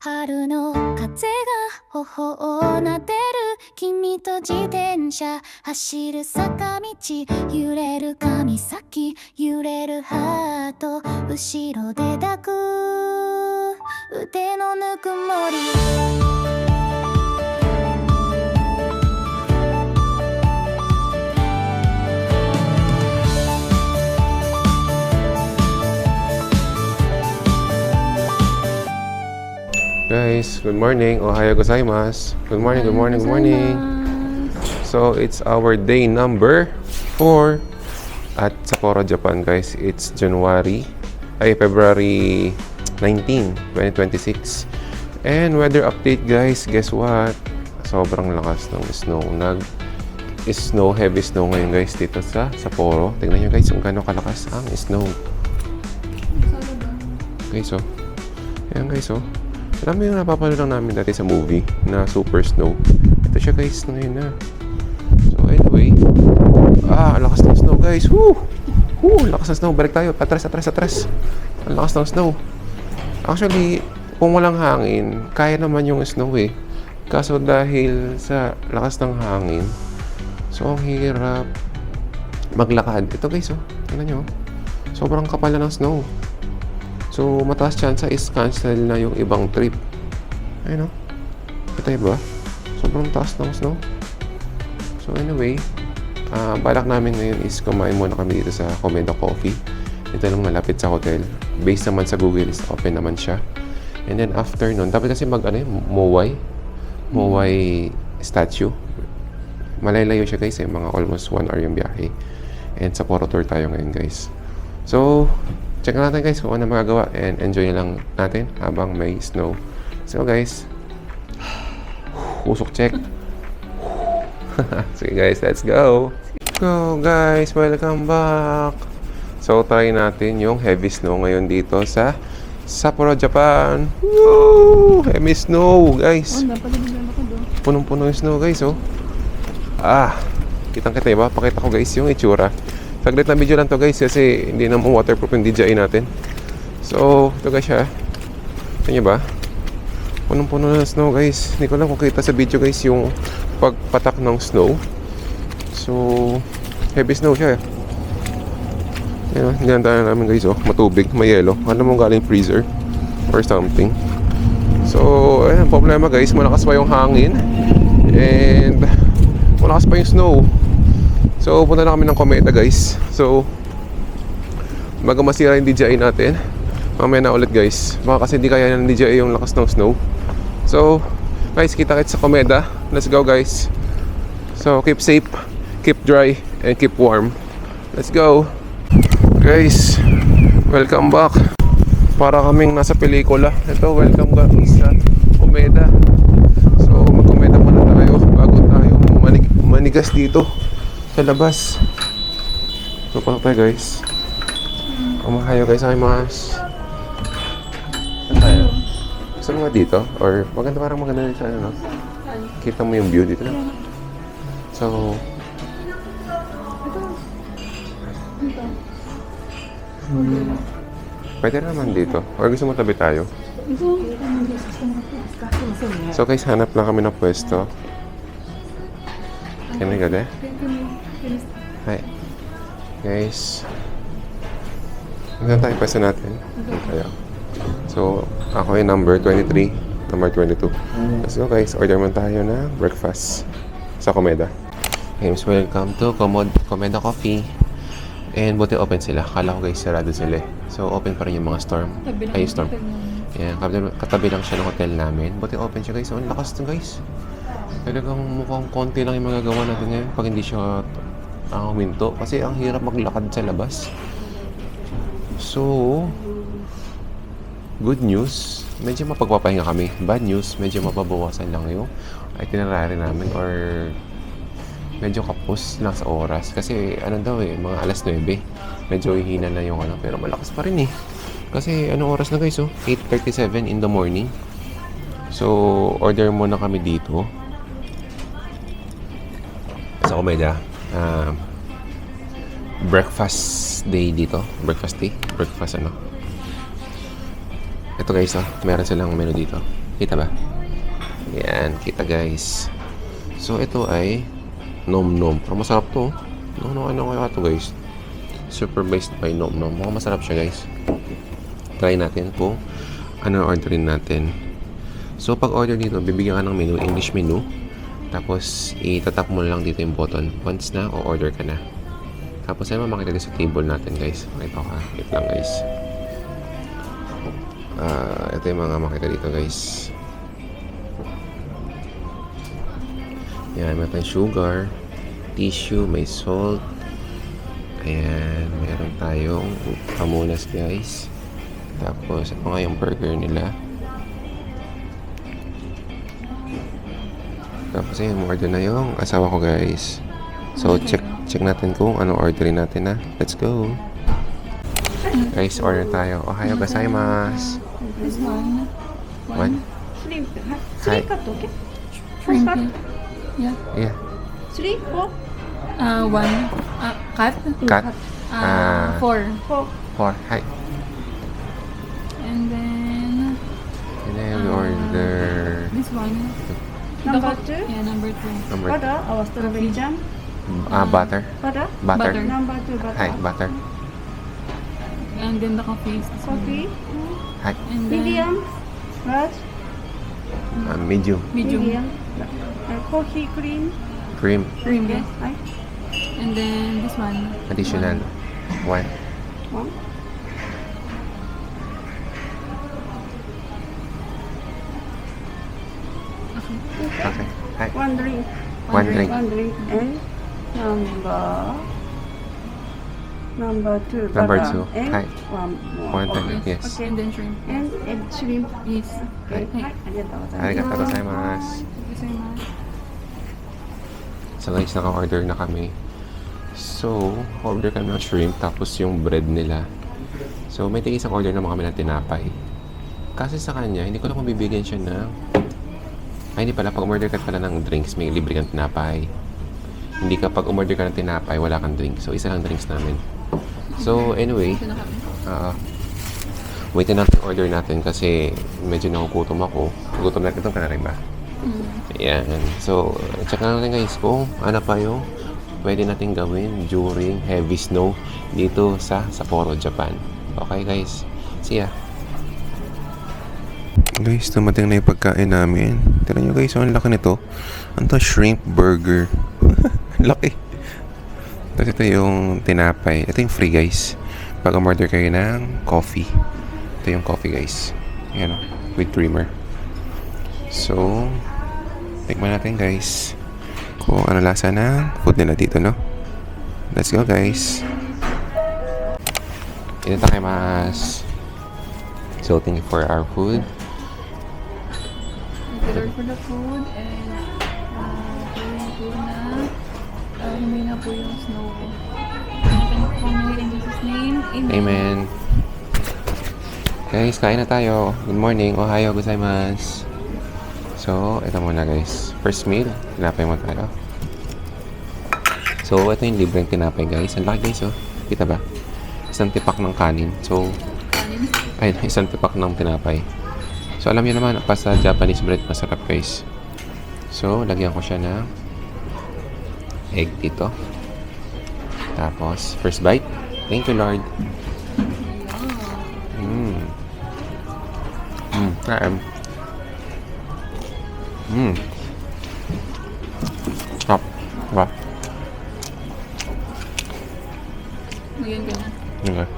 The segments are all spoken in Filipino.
春の風が頬をなでる君と自転車走る坂道揺れる髪先揺れるハート後ろで抱く腕のぬくもりGuys, good morning. Ohayo gozaimasu. Good morning, good morning, good morning. So, it's our day number 4 at Sapporo, Japan, guys. It's February 19, 2026. And weather update, guys. Guess what? Sobrang lakas ng snow. Nag-snow, heavy snow ngayon, guys, dito sa Sapporo. Tingnan nyo, guys, kung gano'ng kalakas ang snow. Guys, oh. Ayan, guys, oh. Alam mo yung napapanood lang namin dati sa movie na Super Snow. Ito siya, guys, na ngayon na. So anyway, lakas ng snow, guys. Woo! Lakas ng snow. Balik tayo. Atras. Ang lakas ng snow. Actually, kung walang hangin, kaya naman yung snow eh. Kaso dahil sa lakas ng hangin, so ang hirap maglakad. Ito, guys, oh. Tingnan nyo. Sobrang kapal na ng snow. So, mataas chance is cancel na yung ibang trip. Ayun o. Kita ba? Sobrang taas ng snow. So, anyway, balak namin ngayon is kumain muna kami dito sa Komeda Coffee. Ito lang malapit sa hotel. Based naman sa Google is open naman siya. And then after nun, dapat kasi Mowai statue. Malalayo siya, guys, mga almost 1 hour yung biyahe. And sa Sapporo tour tayo ngayon, guys. So, check natin, guys, kung ano magagawa and enjoy lang natin habang may snow. So, guys, usok check. Sige, guys, let's go. Go, guys, welcome back. So, try natin yung heavy snow ngayon dito sa Sapporo, Japan. Woo! Heavy snow, guys. Punong-puno yung snow, guys, oh. Kitang-kita, ba? Pakita ko, guys, yung itsura. Saglit na video lang to, guys, kasi hindi naman waterproof yung DJI natin. So, ito, guys, siya. Ito nyo ba? Punong-puno na ng snow, guys. Hindi ko lang kung kita sa video, guys, yung pagpatak ng snow. So, heavy snow siya. Ayan, hinantaan namin, guys, oh. Matubig, may yelo. Alam mo galing freezer or something. So, ayan, problema, guys. Malakas pa yung hangin. And malakas pa yung snow. So, punta na kami ng Komeda, guys. So, bago masira yung DJI natin, mamaya na ulit, guys. Baka kasi hindi kaya ng DJI yung lakas ng snow. So, guys, kita-kits sa Komeda. Let's go, guys. So, keep safe, keep dry, and keep warm. Let's go. Guys, welcome back. Para kaming nasa pelikula. Ito, welcome guys sa Komeda. So, mag-Komeda muna tayo bago tayo manigas dito sa labas. So, pasok tayo, guys. Umahayo, guys, ay mas. Saan tayo? Gusto mo nga dito? Or maganda, parang maganda dito sa ano, no? Kita mo yung view dito, no? So, pwede naman dito. Or gusto mo tabi tayo? So, guys, hanap lang kami ng pwesto. Can we go there? Hi. Guys. Hanggang tayo pwesto natin. Kaya. So, ako yung number 23. Number 22. Let's go, guys. Order man tayo na breakfast sa Komeda. Guys, welcome to Komeda Coffee. And buti open sila. Kala ko, guys, sarado sila. So, open pa rin yung mga storm. Ay, storm. Yan. Katabi lang siya ng hotel namin. Buti open siya, guys. So, ang lakas to, guys. Talagang mukhang konti lang yung magagawa natin ngayon pag hindi siya huminto. Kasi ang hirap maglakad sa labas. So, good news, medyo mapagpapahinga kami. Bad news, medyo mababawasan lang yung itinerary namin or medyo kapos lang sa oras. Kasi ano daw mga alas 9. Medyo hihina na yung ano, pero malakas pa rin eh. Kasi anong oras na, guys, 8:37 in the morning. So, order muna kami dito sa Komeda. Breakfast day dito. Breakfast day? Breakfast ano? Ito, guys, meron silang menu dito. Kita ba? Yan, kita guys. So, ito ay Nom Nom. Pero masarap to. Ano kaya to guys? Supervised by Nom Nom. Mukhang masarap siya guys. Try natin po. Ano orderin natin? So, pag order dito, bibigyan ka ng menu, English menu. Tapos, itatap mo lang dito yung button. Once na, o-order ka na. Tapos, ay makita dito sa table natin, guys. Makita ko ha. Wait lang, guys. Ito yung mga makita dito, guys. Yan, may tayong sugar, tissue, may salt. Ayan, meron tayong pamunas, guys. Tapos, ito nga yung burger nila. Tapos ayun, order na yung asawa ko guys. So check natin kung ano orderin natin na. Let's go. Guys, order tayo. Ohayo gozaimasu. This one. One. Shrimp. Hi. Three cut, okay? Shrimp. Yeah. Yeah. Three, four, One. Cut. Cut. Four. four. Four. Hi. And then And then we order this one. Number two. Yeah, number 2. number Butter or strawberry jam. butter. Butter. Butter. Butter. Number two, butter. Hi, butter. And then the coffee is this one. Coffee. Hi. And then Medium. Large. Medium. medium. Coffee cream. Cream. Cream, Yes. yes. Hi. And then this one. Additional. One. One. Okay. Hi. One drink. One drink. One drink. And number two. Number butter. two. And Hi. one more. One drink. Yes. Okay. And then shrimp. And shrimp. Yes. Okay. Hi. Hi. Arigatou Arigatou gozaimasu. gozaimasu. Thank you so much. So guys, naka-order na kami. So, order kami ng shrimp tapos yung bread nila. So, may tig isang order naman kami ng tinapay. Kasi sa kanya, hindi ko lang kung bibigyan siya ng... Ay, hindi pala. Pag umorder ka pala ng drinks, may libre kang tinapay. Hindi ka pag umorder ka ng tinapay, wala kang drink. So, isa lang drinks namin. So, anyway, Ito na kami. waitin natin order natin kasi medyo nakukutom ako. Gutom na ito ka na rin ba? Ayan. So, check na natin guys kung ano pa yung pwede natin gawin during heavy snow dito sa Sapporo, Japan. Okay guys? See ya! Guys, tumating na yung pagkain namin. Tignan nyo guys, ang laki nito. Ano to? Shrimp burger. Laki. Tapos ito yung tinapay. Ito yung free guys. Pag umorder kayo ng coffee. Ito yung coffee guys. Ayan o. With creamer. So, tikman natin guys kung ano lasa ng food nila dito, no? Let's go guys. Itadakimasu. So, thank you for our food. Order for the food and praying po na hindi na po yung snow. In Jesus' name, Amen. Amen. Guys, kain na tayo. Good morning. Ohayo gozaimasu. So, ito muna guys. First meal, tinapay mo tayo. So, ito yung libreng tinapay guys. Ang laki guys, oh. Kita ba? Isang tipak ng kanin. So, ay, isang tipak ng tinapay. So, alam niyo naman, pa sa Japanese bread, masarap guys. So, lagyan ko siya ng egg dito. Tapos, first bite. Thank you, Lord. Kain. Stop. Diba? Lagyan ka na. Okay.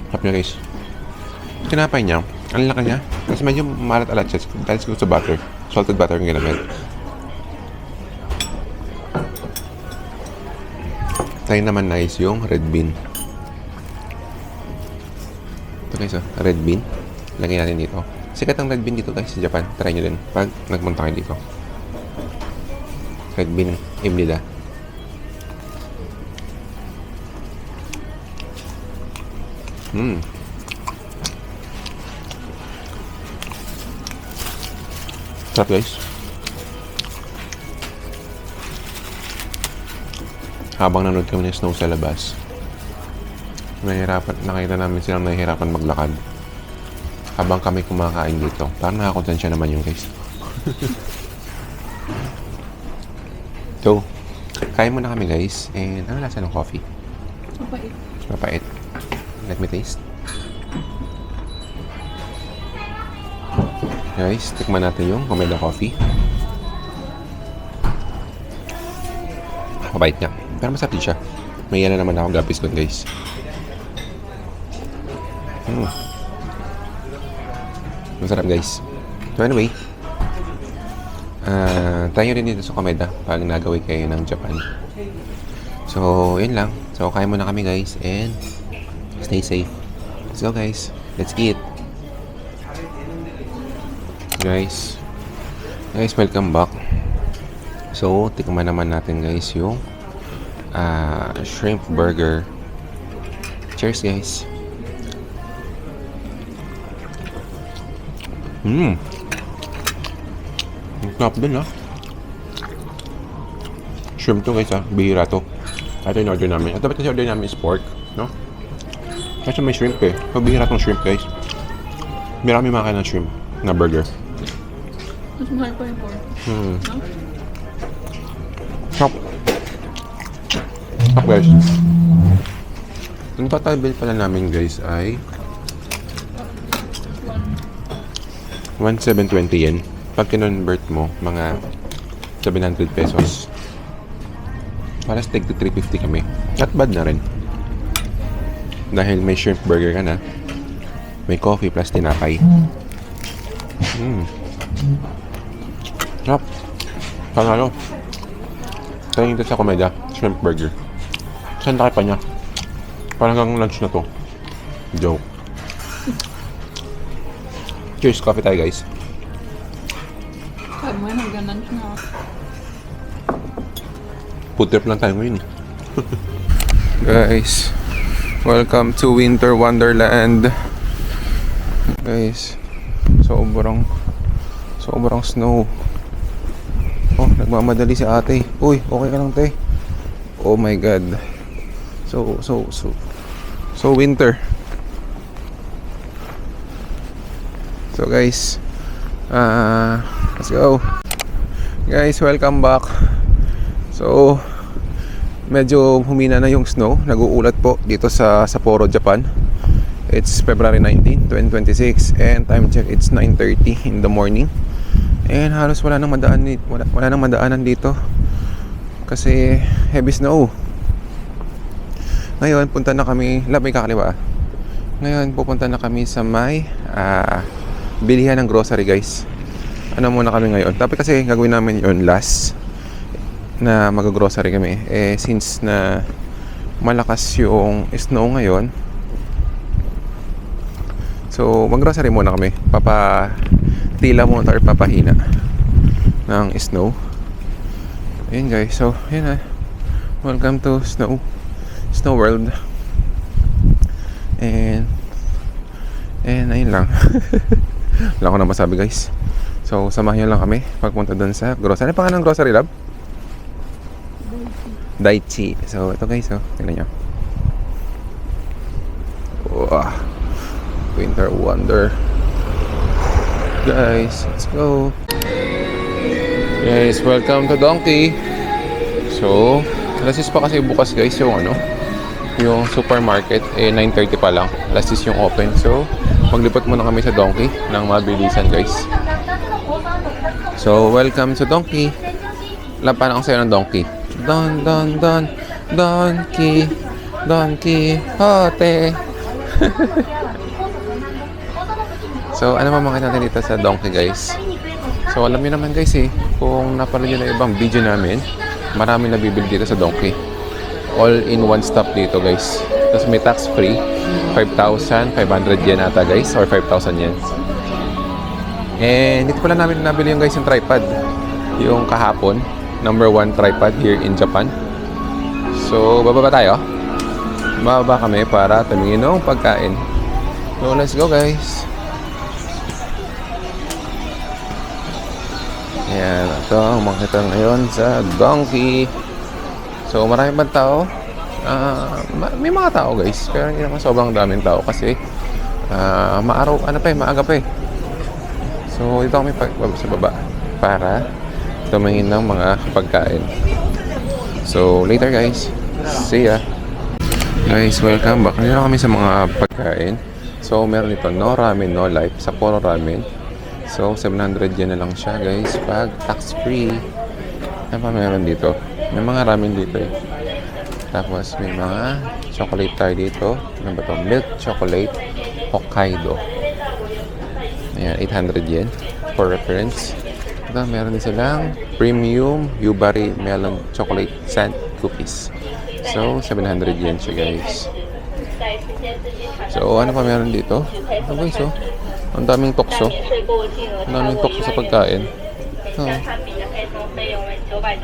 Sarap niya guys. Tinapay niya, ang laki niya. Kasi medyo maalat-alat siya. Dahil siguro sa butter. Salted butter yung ginamit. Tayo naman nice yung red bean. Ito guys, oh, red bean. Lagay natin dito. Sikat ang red bean dito guys sa Japan. Try nyo din pag nagpunta kayo dito. Red bean imnida. Sarap guys. Habang nanood kami ng snow sa labas, nakita namin silang nahihirapan maglakad. habang kami kumakain dito. Parang nakakonsensya naman yung guys. So, kain muna kami guys. And ano lasa ng coffee? Mapait. Mapait. Let me taste. Guys, tikman natin yung Omega Coffee. Mabait nga. Pero masarap din siya. May yan na naman akong gapis doon guys. Masarap guys. So anyway, tayo rin dito sa Komeda pag nagawi kayo ng Japan. So, yun lang. So, kain muna kami guys and stay safe. Let's go guys. Let's eat. Guys, welcome back. So, tikman naman natin guys yung shrimp burger. Cheers guys. Sarap din Shrimp to guys bihira to. Ito yung order namin. At dapat kasi order namin is pork, no? Kasi may shrimp So, bihira tong shrimp guys. Marami makain ng shrimp na burger. Mas mahal pa yung pork. No? Sarap. Sarap guys. Yung total bill pala namin guys ay 1,720 yen. Pag kinonvert mo, mga 700 pesos. Para steak to 350 kami. Not bad na rin. Dahil may shrimp burger ka na, may coffee plus tinapay. Sarap. Panalo. Tayo dito sa Komeda, shrimp burger. Saan tayo pa niya? Parang hanggang lunch na to. Joke. Cheers, coffee tayo guys. Sabi mo yun, hanggang lunch na. Food trip lang tayo ngayon. Guys, welcome to Winter Wonderland. Guys, sobrang snow. Oh, nagmamadali si ate. Uy, okay ka lang te. Oh my god. So winter. So guys, let's go. Guys, welcome back. So, medyo humina na yung snow. Nag-uulat po dito sa Sapporo, Japan. It's February 19, 2026 and time check it's 9:30 in the morning. And halos wala nang madaanan dito kasi heavy snow. Ngayon punta na kami, may kakaliwa. Ngayon pupunta na kami sa may bilihan ng grocery guys. Ano muna kami ngayon? Tapi kasi gagawin namin yon last na mag-grocery kami. Since na malakas yung snow ngayon, so mag-grocery muna kami. Papatila muna or papahina ng snow. Ayun guys, so yun welcome to Snow World. And ayun lang. Wala ko na masabi guys. So samahan nyo lang kami pagpunta doon sa grocery. Ano pangalan ng grocery lab? Daichi. So ito guys, tingnan nyo. Wow. Winter wonder. Guys, let's go. Guys, welcome to Donkey. So, alas 6 pa kasi bukas guys yung supermarket. 9:30 pa lang. Alas 6 yung open. So, maglipot muna kami sa Donkey ng mabilisan guys. So, welcome to Donkey. Lapan ako sa'yo ng Donkey. Donkey Hote. So, ano makita natin dito sa Donkey guys? So, alam niyo naman guys kung napanood niyo na ibang video namin, marami nabibili dito sa Donkey. All in one stop dito guys. Tapos may tax free, 5,500 yen ata guys, or 5,000 yen. And dito pala namin nabili yung guys yung tripod. Yung kahapon, number 1 tripod here in Japan. So, bababa tayo. Bababa kami para tumingin ng pagkain. So, let's go guys. Ayan, ito ang makita ngayon sa Donkey. So, marami bang tao? May mga tao guys, pero hindi naman sobrang daming tao kasi maaga pa eh. So, dito kami sa baba para tumingin ng mga pagkain. So, later guys. See ya. Guys, welcome back. Nandito kami sa mga pagkain. So, meron dito no ramen, no life. Sapporo ramen. So, 700 yen na lang siya guys. Pag tax free. Ano pa meron dito? May mga ramen dito eh. Tapos, may mga chocolate tayo dito. Ano ba ito? Milk chocolate Hokkaido. Ayan, 800 yen for reference. Ito, meron din silang premium Yubari melon chocolate sand cookies. So, 700 yen siya guys. So, ano pa meron dito? Ito guys, oh. Ang daming tokso. Ang daming tokso sa pagkain. Oh.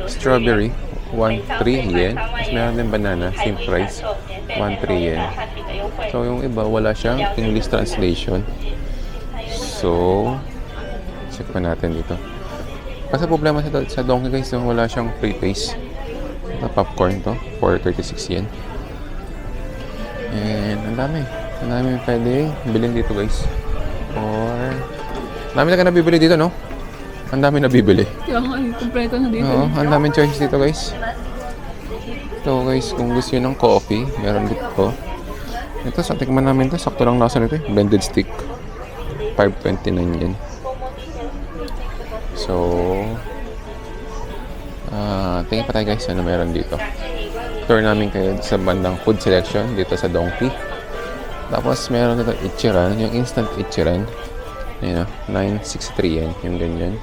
Strawberry, 1-3 yen. Tapos meron din banana, same price, 1-3 yen. So, yung iba, wala siyang English translation. So, check pa natin dito. Kasi problema sa Donkey guys, wala siyang free taste. Ito, popcorn to, for 36 yen. And, ang dami pwede bilhin dito guys. Or, ang dami na ka nabibili dito, no? Ang dami nabibili. Kaya nga, kompleto na dito. Oo, ang daming choices dito guys. Ito guys, kung gusto nyo ng coffee, meron dito. Ito, sa tikman namin to, sakto lang nasa nito eh. Blended stick. 529 yen. So, tingin pa tayo guys, ano meron dito. Tour namin kayo sa bandang food selection dito sa Donkey. Tapos, meron dito Ichiran, yung instant Ichiran. Ayun o, 963 yen, yung ganyan.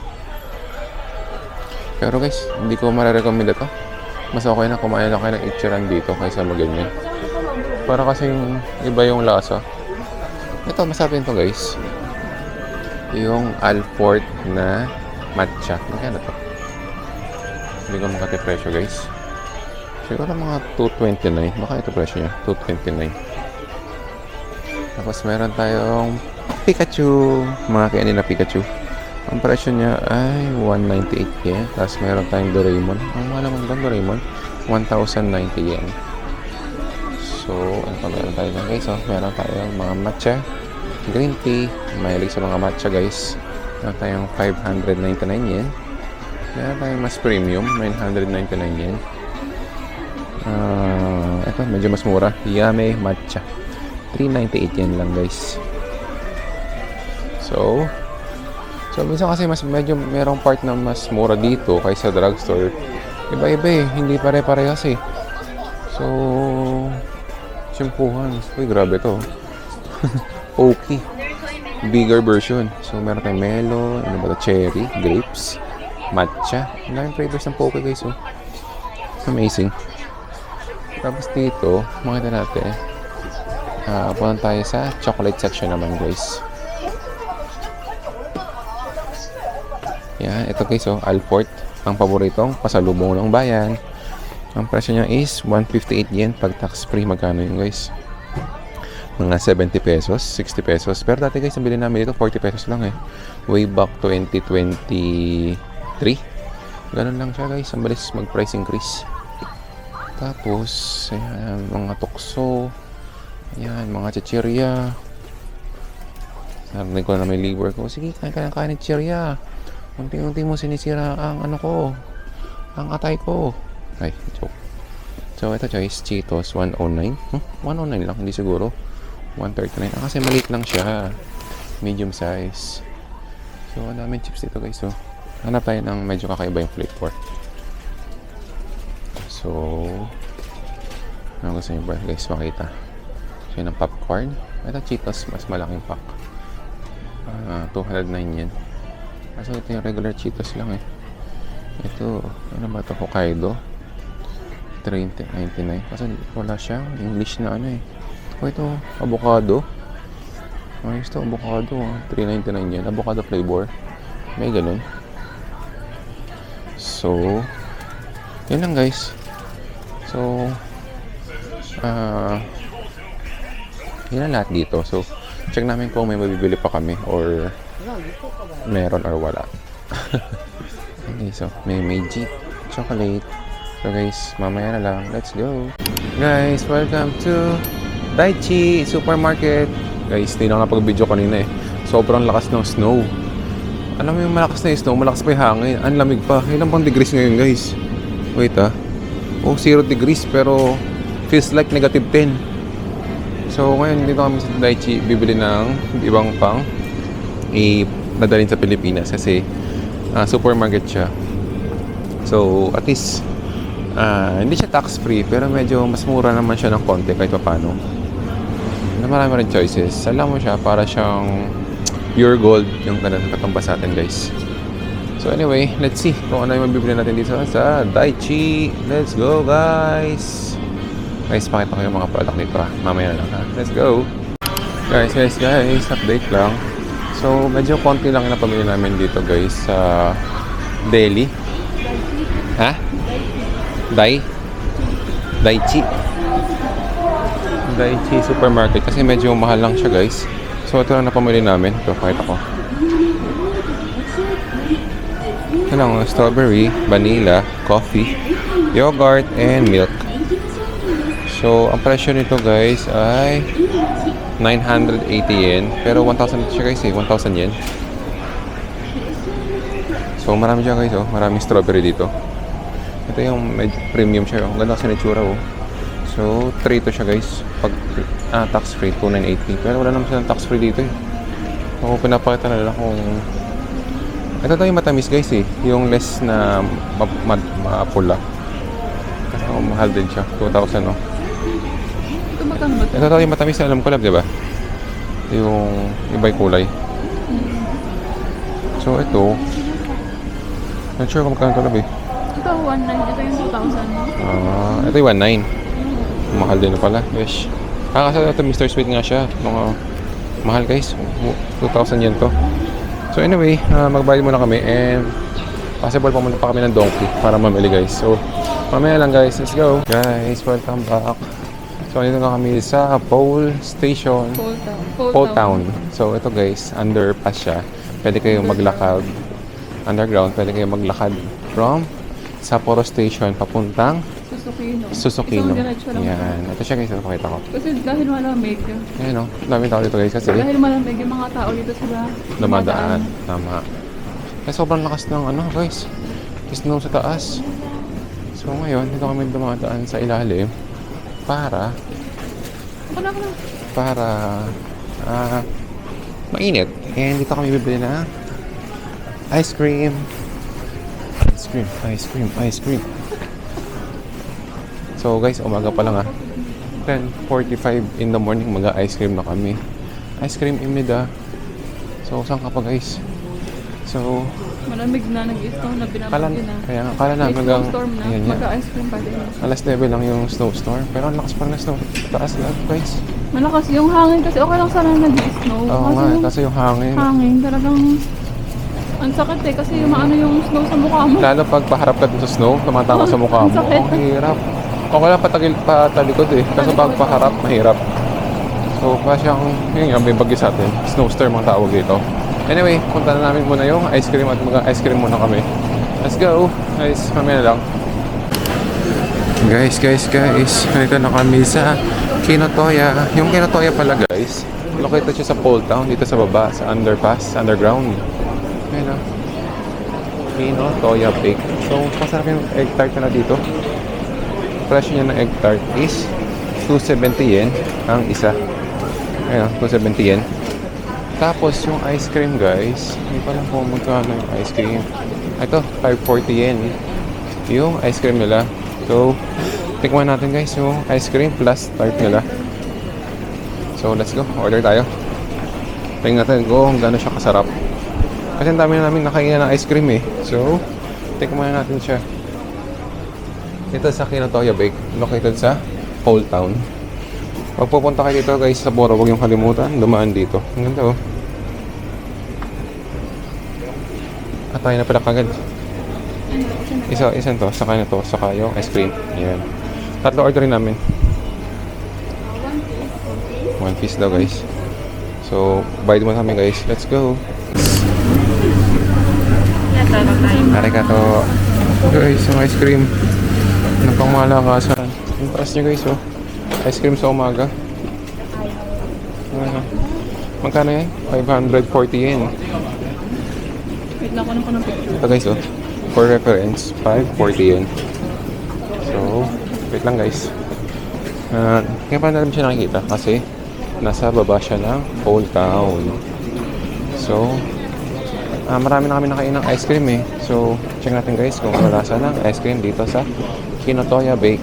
Pero guys, hindi ko marirecommend ito. Mas okay na kumain lang kayo ng Ichiran dito kaysa maganyan. Para kasi iba yung lasa. Ito, masarap yun to guys. Yung Alfort na matcha. Magkano to? Hindi ko makati presyo guys. Siguro mga 229. Baka ito presyo niya. 229. Tapos meron tayong Pikachu. Mga kainin na Pikachu. Ang presyo niya ay 198 yen. Tapos meron tayong Doraemon. Ang mahal naman ba Doraemon? 1,090 yen. So, ano pa meron tayo lang guys? Oh, meron tayong mga matcha. Green tea. Mahilig sa mga matcha guys. Meron tayong 599 yen. Meron tayong mas premium. 999 yen. Ito, medyo mas mura. Yame matcha. 398 yen lang guys. So, minsan kasi mas medyo merong part na mas mura dito kaysa drugstore. Iba-iba eh. Hindi pare-parehas eh. So, shampoohan. Uy, grabe to. Pocky. Bigger version. So, meron tayong melon, ano ba ito? Cherry, grapes, matcha. Ang daming flavors ng Pocky guys, oh. Amazing. Tapos dito, makita natin, punta tayo sa chocolate section naman guys. Yan, ito guys, oh, Alfort. Ang paboritong pasalubong ng bayan. Ang presyo niya is 158 yen. Pag tax free, magkano yun guys? Mga 70 pesos, 60 pesos. Pero dati guys, ang bilhin namin dito, 40 pesos lang eh. Way back 2023. Ganun lang siya guys. Ang balis mag-price increase. Tapos, ayan, mga tukso. Ayan, mga chichirya. Narinig ko na may liver ko. Sige, kain ka ng kain ng chichirya. Unti-unti mo sinisira ang ano ko. Ang atay ko. Ay, joke. So, ito guys, Cheetos 109. 109 lang, hindi siguro. 139. Kasi maliit lang siya. Medium size. So, ang daming chips dito guys. So, hanap tayo ng medyo kakaiba yung flavor. So, ano gusto nyo ba guys makita? So, yun ang popcorn. Ito Cheetos, mas malaking pack. 209 yen. Kasi ito yung regular Cheetos lang eh. Ito, ano ba ito? Hokkaido. 399. Kasi wala siyang English na ano eh. O ito, avocado. Ayos ito, avocado. 399 yan. Avocado flavor. May ganun. So, yun lang guys. So, yun ang lahat dito. So, check namin kung may mabibili pa kami or meron or wala. Okay, so, may Meiji chocolate. So guys, mamaya na lang. Let's go. Guys, welcome to Daichi Supermarket. Guys, hindi na nakapag-video kanina eh. Sobrang lakas ng snow. Alam mo yung malakas na yung snow, malakas pa yung hangin. Ang lamig pa. Ilan pang degrees ngayon guys? Wait Oh, 0 degrees pero feels like negative 10. So ngayon dito kami sa Daichi bibili ng ibang pang nadalhin sa Pilipinas kasi supermarket siya. So at least hindi siya tax free pero medyo mas mura naman siya ng konti kahit paano. Marami rin choices. Alam mo siya para siyang pure gold yung katambas sa atin guys. So anyway, let's see kung ano yung mabibili natin dito sa Daichi. Let's go guys. Guys, pakita ko yung mga product dito mamaya na lang ha. Let's go. Guys, update lang. So medyo konti lang yung napamili namin dito guys sa Delhi. Ha? Daichi supermarket kasi medyo mahal lang siya guys. So ito lang napamili namin. Ito, pakita ko. Ito lang, strawberry, vanilla, coffee, yogurt, and milk. So ang presyo nito guys ay 980 yen. Pero 1,000 siya guys 1,000 yen. So marami siya guys maraming strawberry dito. Ito yung premium siya Ang ganda kasi na itsura So 3 to siya guys. Pag tax free 2,980. Pero wala naman silang tax free dito So pinapakita na lang kung ito yung matamis guys yung less na mapula. Kasi mahal din siya 2,000 Ito magkano ba? Ito yung matamis na alam ko lang, di ba? Yung iba'y kulay. So ito not sure kung magkano kalab Ito 1,900. Ito yung 2,000. Ito yung 1,900. Mahal din pala. Yes. Kasi ito Mr. Sweet nga siya. Mga mahal guys. 2,000 yen to. So anyway, magbayad muna kami and possible pumunta pa kami ng Donkey para mamili guys. So mamaya lang guys. Let's go. Guys, welcome back. So dito na kami sa Pole Station. Pole Town. So ito guys, underpass siya. Pwede kayong maglakad underground. Pwede kayong maglakad from Sapporo Station papuntang Susukino. Yan. Ito siya guys, pakita ko. Kasi dahil malamig. Ayan daming tao dito guys kasi Dahil malamig yung mga tao dito sila dumadaan. Tama. Kaya sobrang lakas ng guys. Snow sa taas. So ngayon, dito kami dumadaan sa ilalim para mainit. And dito kami bibili na ice cream. So guys, umaga pa lang 10:45 in the morning mag-ice cream na kami. Ice cream imnida. So saan ka pa guys? So malamig na nag-i-snow na binabagyo na. Kaya nga, kala namin hanggang snowstorm na. Mag-ice cream pa din. Alas 9 lang yung snowstorm. Pero ang lakas pa rin na snow. Taas lang guys. Malakas yung hangin kasi okay lang sana nag-i-snow. Oo nga, kasi yung hangin. Hangin talagang ang sakit kasi yung yung snow sa mukha mo. Lalo pag paharap ka dun sa snow, tumatama sa mukha mo. Ang hirap. Okay lang patalikod Kasi pag paharap, mahirap. So, pa siyang, yun may bagyo sa atin. Snowstorm ang tawag dito. Anyway, punta na namin muna yung ice cream at mag-ice cream muna kami. Let's go! Guys, mamaya na lang. Guys. Nandito na kami sa Kinotoya. Yung Kinotoya pala guys, located siya sa Pole Town, dito sa baba, sa underground. Ayun Kinotoya Bake. So, masarap yung egg tart na dito. Presyo niya ng egg tart is 270 yen ang isa. Ayun, 270 yen. Tapos yung ice cream guys, hindi pa lang kung magkano yung ice cream. Ito, 540 yen yung ice cream nila. So, tikman natin guys yung ice cream plus tart nila. So, let's go. Order tayo. Tingnan natin kung gaano siya kasarap. Kasi ang dami na namin nakainan ng ice cream So, tikman natin siya. Ito sa Kinotoya Bake, located sa Pole Town. Pag pupunta kayo dito guys sa Boro, huwag yung kalimutan, dumaan dito. Ang ganda At tayo na pala kagad. Isang to, saka na to, saka yung ice cream. Ayan. 3 orderin namin. 1 piece daw guys. So, bayad mo kami guys. Let's go. Arigato. Guys, yung ice cream. Ano pang malakasan. Yung price nyo guys Ice cream sa umaga. Magkano yan? 540 yen. Wait lang, kunin ko ng picture. Ito guys, oh. For reference, 540 yen. So, wait lang guys. Kaya pa natin siya nakikita kasi nasa baba siya ng Old Town. So, marami na kami nakain ng ice cream eh. So, check natin guys kung ano lasa ng ice cream dito sa Kinotoya Bake.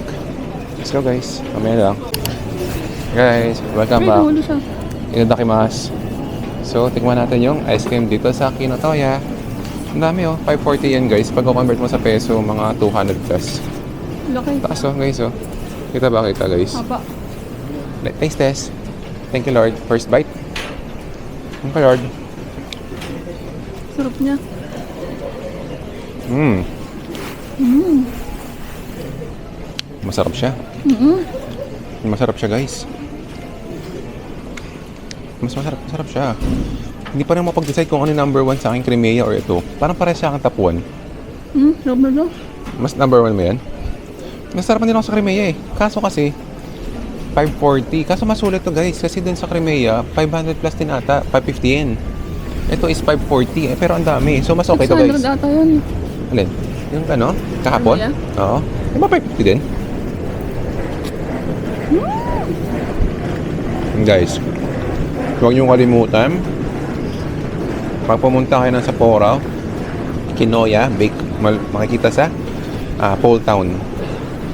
Let's go guys. Mamaya lang. Guys, welcome Wait, back. nahuli siya. Inadakimasu. So, tikman natin yung ice cream dito sa Kinotoya. Ang dami oh, 540 yan guys. Pag convert mo sa peso, mga 200 plus. Laki. Taas oh guys oh. Kita ba kita guys? Haba. Taste test. Thank you Lord. First bite. Thank you Lord. Sarap niya. Masarap siya. Masarap siya guys. Masarap siya. Hindi pa rin mapag-decide kung ano yung number 1 sa akin, Crimea or ito. Parang parehas siya ang top 1. Sarap na daw. Mas number 1 mo yan? Masarap din ako sa Crimea eh. Kaso kasi, 540. Kaso masulit to guys. Kasi dun sa Crimea, 500 plus din ata. 550 yen. Ito is 540 eh. Pero ang dami. So mas okay to guys. 600 ata yun. Alin? Yung ano? Kahapon? Crimea? Oo. Di ba 550 din? Guys, huwag niyong kalimutan. Pag pumunta kayo ng Sapporo, Kinoya Bake, makikita sa Pole Town.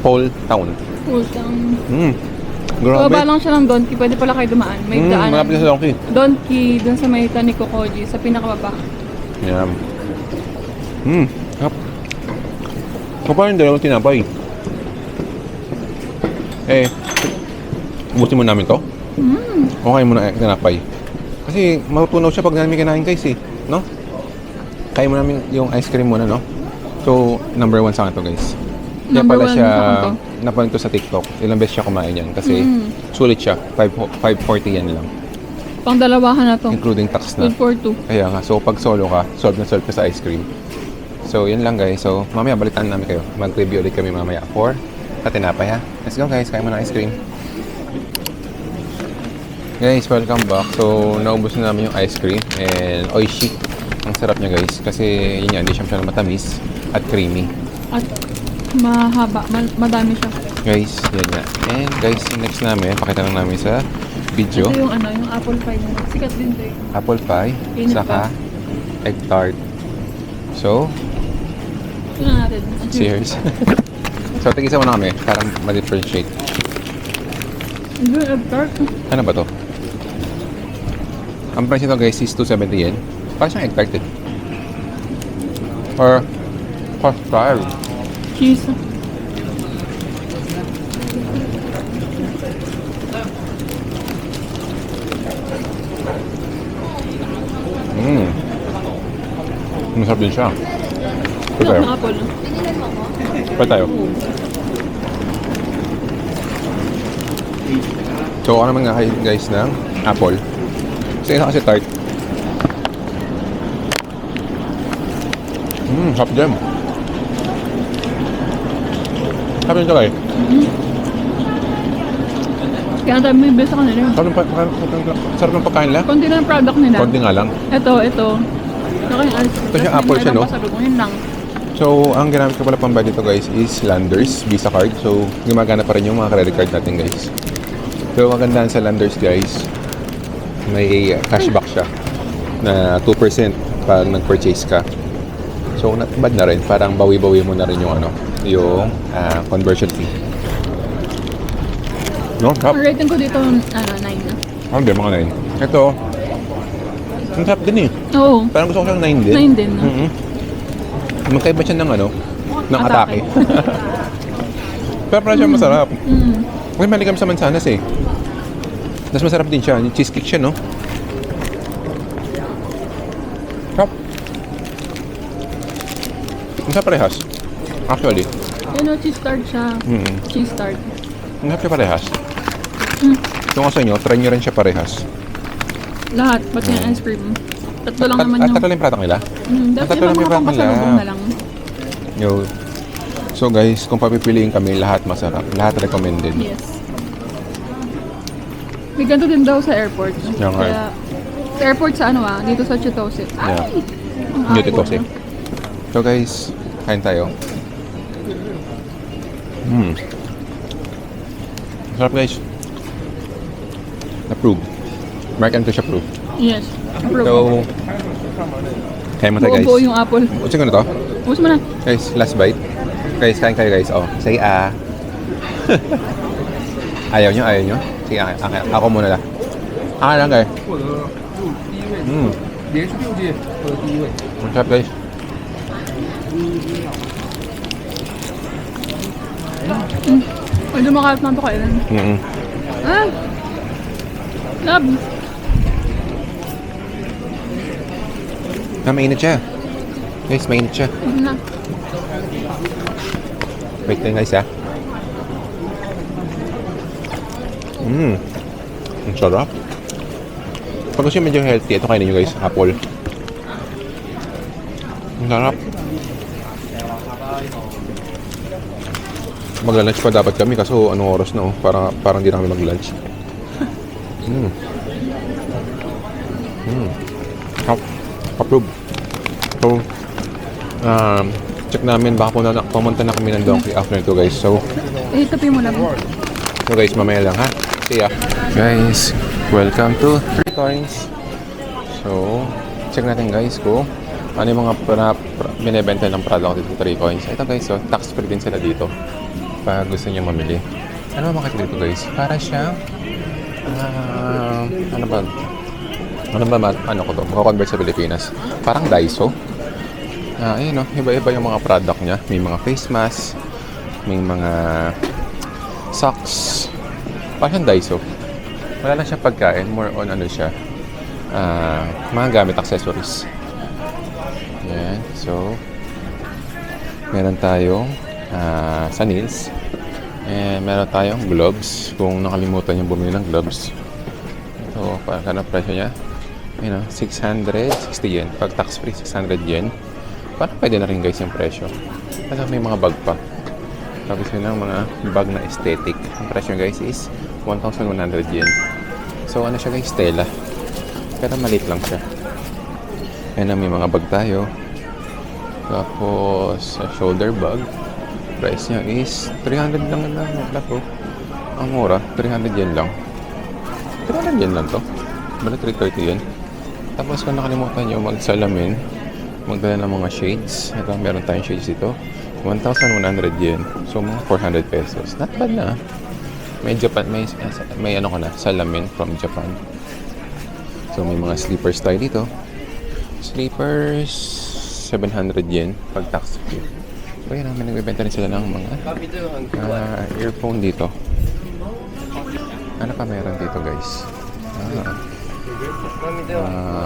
Full tank. Grabe. Baba lang siya ng Donki. Pwede pala kayo dumaan. May daanan. Malapit sa donkey. Donki, dun sa may Taniko Koji, sa pinakababa. Yan. Hap. Kapag yung dalawang tinapay. Eh, ubusin mo namin to? Okay mo na tinapay. Kasi matutunaw siya pag namin kinain guys eh. No? Kaya mo namin yung ice cream muna, no? So, number 1 sa akin to guys. Kaya Number pala one siya, sa akin to. napanood ko sa TikTok. Ilang beses siya kumain yan. Kasi sulit siya. 540 yan lang. Pang dalawahan na to. Including tax na. Good for 2. Kaya nga, so pag solo ka, solve na solve ka sa ice cream. So, yun lang guys. So, mamaya balitaan namin kayo. Mag-review ulit kami mamaya for sa tinapay ha. Let's go guys, kain mo ng ice cream. Guys, welcome back. So, naubos na namin yung ice cream and oishi. Ang sarap niya guys kasi yun yan, hindi siya masyadong matamis at creamy. At mahaba. Madami siya. Guys, yan nga. And guys, yung next namin, pakita lang namin sa video. Ito yung ano, yung apple pie na. Sikat din to eh. Apple pie, Init saka egg tart. So, Tingnan natin. cheers. So, tigisa mo na kami para ma-differentiate. Hindi yung egg tart. Ano ba to? Ang price nito guys is 270 yen. Parang siyang egg tart eh. Or custard. Cheese. Masarap din siya. Ito Sarap tayo. ng apple. Pa tayo. So, ako naman nga kayo guys ng apple. Kasi isa kasi tart. Sarap din. Sarap din ito guys. Kaya tayo may best sa kanila. Sarap ng pagkain nila. Konti lang yung product nila. Konti nga lang. Ito. Okay, Ito siya, apple siya, no? Sabi ko, yun lang. So, ang ginamit ko pala pambayad dito guys is Landers Visa card. So, gumagana pa rin yung mga credit card natin guys. So, magandaan sa Landers guys, may cashback siya na 2% pag nag-purchase ka. So, not bad na rin. Parang bawi-bawi mo na rin yung yung conversion fee. No? Ang rating ko dito, 9 na. Hindi, mga 9. Ito, ang sarap din eh. Oo. Parang gusto ko siyang 9 din. 9 din, no? Magkaiba siya ng ng Atake. atake. Pero parang siya masarap. May mali kami sa mansanas eh. Tapos masarap din siya. Yung cheesecake siya, no? Sarap. Masarap parehas. Actually. Yun o, cheese tart siya. Cheese tart. Masarap siya parehas. Kung ako sa inyo, try nyo rin siya parehas. Lahat, pati yung ice cream. Tatlo lang naman At yung... tatlo lang yung product nila? Dapat tatlo lang yung yung mga product nila. pampasalubong na lang. Yo. So guys, kung papipiliin kami, lahat masarap. Lahat recommended. Yes. May ganito din daw sa airport. Yan nga. Kaya Sa airport sa ano dito sa Chitose. Yeah. Ang New apple Chitose. niya. So guys, kain tayo. Sarap guys. Approve. American Fish approved. Yes. Approve. So, kain mo tayo guys. Buo yung apple. Usin ko na to. Ubus mo na. Guys, last bite. Guys, kain kayo guys. Oh, say ayaw nyo, ayaw nyo. Sige, ako muna lang. Ako lang guys. Masarap guys. Medyo makalat na ito kailan. Ah! Love! Mainit siya. Guys, mainit siya. Ano na? Wait lang guys Ang sarap. Pag gusto nyo medyo healthy, ito kainin nyo guys, apple. Ang sarap. Mag-lunch pa dapat kami kaso anong oras na parang di na kami mag-lunch. Approve. So, check namin baka pumunta na kami ng Donkey after nito guys. So Tapi mo na mo. guys, mamaya lang ha. See ya. Guys, welcome to 3 Coins. So, check natin guys kung ano yung mga binibenta ng product dito sa 3 Coins. Ito guys, so tax free din sila dito pag gusto niyo mamili. Ano ba makikita dito guys? Para siyang ano ko to? Mako-convert sa Pilipinas. Parang Daiso. Ayun iba-iba yung mga product niya. May mga face mask, may mga socks. Parang Daiso. Wala lang siya pagkain, more on ano siya. Mga gamit, accessories. Yan. So, meron tayong sa nails. And meron tayong gloves. Kung nakalimutan yung bumili ng gloves. So, parang presyo niya. 660 yen. Pag tax free, 600 yen. Parang pwede na rin guys yung presyo. Kasi may mga bag pa. Tapos yun ang mga bag na aesthetic. Ang presyo guys is 1,100 yen. So ano siya guys? Stella. Pero maliit lang siya. Ayan may mga bag tayo. Tapos shoulder bag. Price niya is 300 lang. Ang mura. 300 yen lang. 300 yen lang to. Bala 330 yen. Tapos kung nakalimutan nyo magsalamin, magdala ng mga shades. Ito, meron tayong shades dito. 1,100 yen. So, mga 400 pesos. Not bad na. May salamin from Japan. So, may mga sleepers tayo dito. Sleepers, 700 yen pag tax free. So, yun may nagbibenta rin sila ng mga earphone dito. Ano pa meron dito, guys?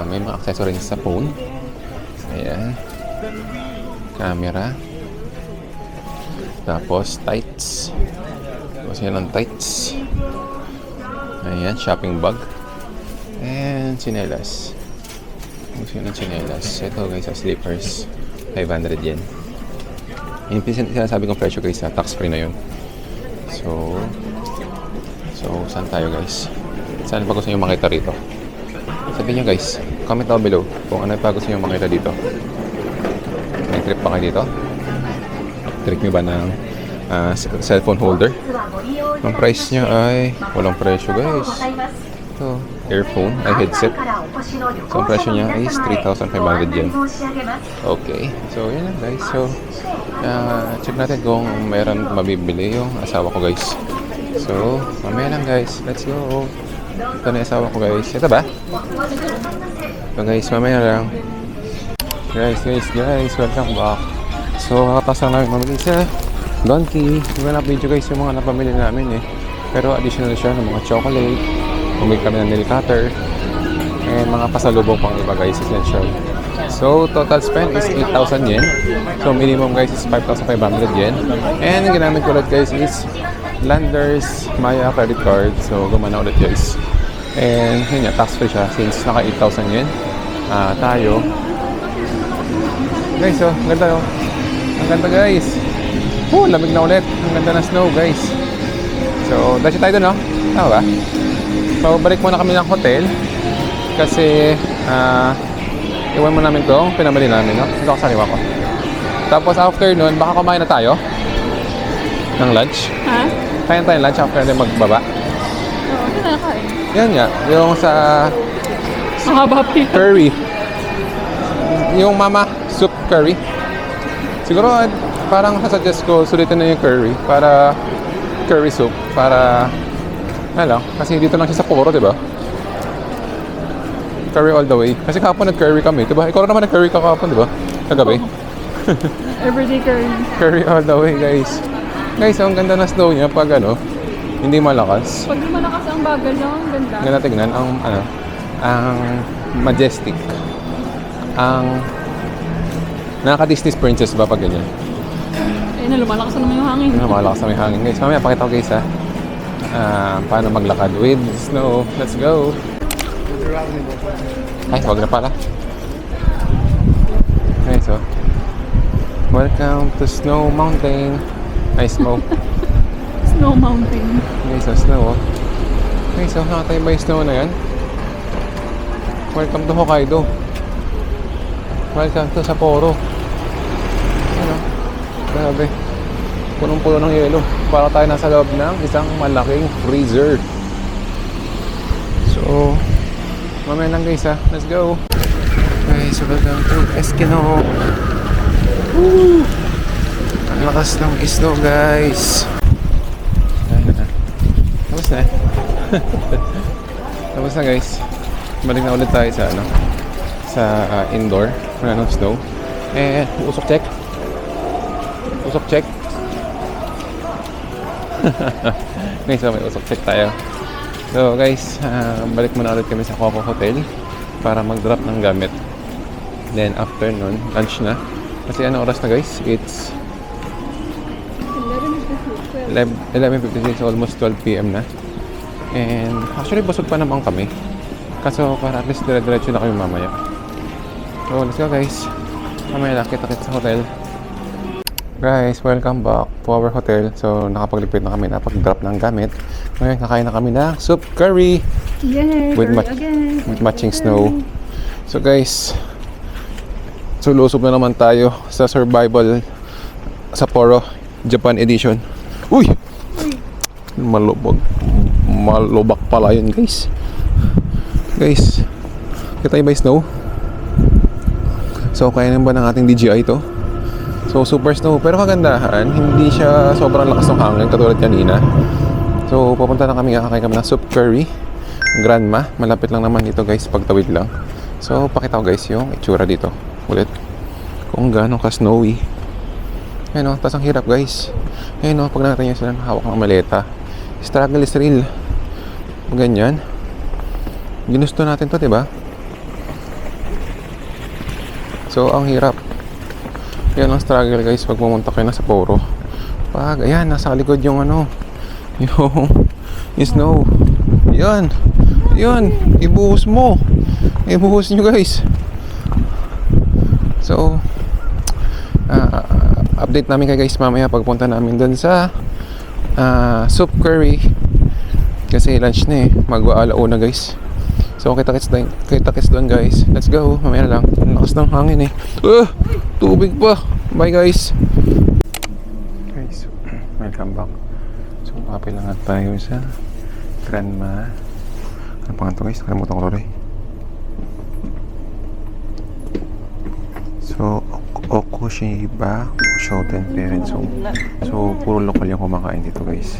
May mga accessories sa phone. Ayan. Camera. Tapos, tights. Tapos yan ang tights. Ayan, shopping bag. And, chinelas. Tapos yan ang chinelas. Ito guys, slippers. 500 yen. Yung sinasabi kong presyo guys, tax free na yun. So, saan tayo guys? Saan pa gusto nyo makita rito? Sabihin nyo guys, comment down below kung ano pa gusto nyo makita dito. May trip pa kayo dito? Trip nyo ba ng cellphone holder? Ang price nyo ay walang presyo guys. Ito, earphone, headset. So, ang presyo niya is 3,500 yen. Okay, so yun lang guys. So, check natin kung mayroon mabibili yung asawa ko guys. So, mamaya lang guys. Let's go. Ito na yung asawa ko guys. Ito ba? So guys, mamaya lang. Guys, welcome back. So, kakataas lang namin mamili sa Donkey. Iba na video guys yung mga napamili namin Pero additional siya ng mga chocolate. Bumili kami ng nail cutter. And mga pasalubong pang iba guys, essential. So, total spend is 8,000 yen. So, minimum guys is 5,500 yen. And ang ginamit ko ulit guys is Landers Maya credit card. So, gumana ulit guys. And yun nga, tax free siya since naka 8,000 yen. Tayo. Guys, ang ganda Ang ganda guys. Lamig na ulit. Ang ganda ng snow guys. So, dashi tayo doon Tama ba? So, balik muna kami ng hotel. Kasi, iwan mo namin itong pinamili namin, no? Ito ako sa liwa ko. Tapos after nun, baka kumain na tayo ng lunch. Ha? Kain tayo ng lunch after natin magbaba. Oo, ito na nakain. Yan nga, yung sa Mahaba pila. curry. Yung mama soup curry. Siguro parang sasuggest ko sulitin na yung curry para curry soup para lang kasi dito lang siya sa Poro, di ba? Curry all the way. Kasi kahapon nag-curry kami, di ba? Ikaw rin naman nag-curry ka kahapon, di ba? Kagabi. Everyday curry. Curry all the way, guys. Guys, ang ganda na snow niya pag hindi malakas. Pag malakas ang bagal lang, ang ganda. Ganda tignan ang majestic. Ang nakaka-Disney princess ba pag ganyan? Ayun na, lumalakas na naman yung hangin. Malakas na may hangin, guys. Mamaya pakita ko guys paano maglakad with snow. Let's go. Ay, wag na pala. Okay, so welcome to Snow Mountain. Ay, snow. Snow mountain. Okay, so snow. Okay, so nakatay ba yung snow na yan? Welcome to Hokkaido. Welcome to Sapporo. Ano? Grabe. Punong-puno ng yelo. Para tayo nasa loob ng isang malaking freezer. So, mamaya lang guys ha. Let's go. Okay, so welcome to Eskimo. Woo! Ang lakas ng snow guys. Tapos na. Tapos na guys. Balik na ulit tayo sa indoor. Wala ng snow. And usok check. Usok check. Guys, so may usok check tayo. So guys, balik muna ulit kami sa Coco Hotel para mag-drop ng gamit. Then after nun, lunch na. Kasi anong oras na guys? It's 11:56, almost 12 PM na. And actually busog pa naman kami. Kaso para at least dire-diretso na kami mamaya. So let's go guys. Mamaya lang kita sa hotel. Guys, welcome back to our hotel. So nakapagligpit na kami, napag-drop ng gamit. Ngayon kakain na kami na soup curry. Yay, With curry again. with matching snow. So guys, so lusob na naman tayo sa survival Sapporo Japan edition. Uy! Malubak pala yun guys. Guys, kita ba yung snow? So kaya naman ng ating DJI to. So super snow, pero kagandahan, hindi siya sobrang lakas ng hangin katulad kanina. So pupunta na kami, kakain kami ng soup curry Grandma, malapit lang naman dito guys, pagtawid lang. So pakita ko guys yung itsura dito ulit kung gaano ka snowy. Ayun o, tas ang hirap guys. Ayun o, pag nakita nyo sila hawak ng maleta, struggle is real. Ganyan, ginusto natin to, diba? So ang hirap. Yan ang struggle guys pag pumunta kayo na sa Sapporo. Pag ayan, nasa likod yung yung snow. Yan, ibuhos mo. Ibuhos nyo guys. So update namin kayo guys mamaya pagpunta namin dun sa soup curry. Kasi lunch na mag-aalauna guys. So kita-kits doon guys. Let's go, mamaya na lang. Ang lakas ng hangin tubig pa. Bye guys. Guys, welcome back. So papilangan tayo sa Grandma. Ano pangalan to guys? Nakalimutan ko tuloy. So Okushiba Shoten Parents Home. So puro local yung kumakain dito guys.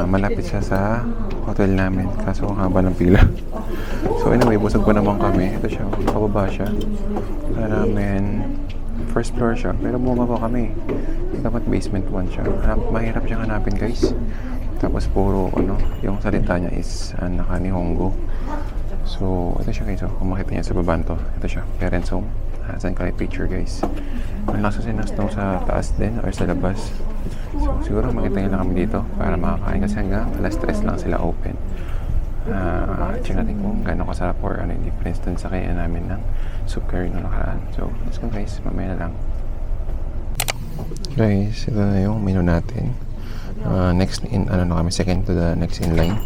Malapit siya sa hotel namin, kaso ang haba ng pila. So anyway, busog pa naman kami. Ito siya, pababa siya. Namin first floor siya, pero bumaba kami. Dapat basement 1 siya. Mahirap siyang hanapin guys. Tapos puro yung salita niya is naka-Nihongo. So ito siya guys, kung makita niya sa baban to, ito siya, parents home. Saan ka picture guys. Ang lakas kasi ng snow sa taas din or sa labas. So siguro makita nyo lang kami dito para makakain kasi hanggang alas 3 lang sila open. Check natin kung gano'ng kasarap or ano yung difference dun sa kaya namin ng soup curry nung nakaraan. So let's go guys, mamaya na lang. Guys, ito na yung menu natin. Next in, na kami, second to the next in line.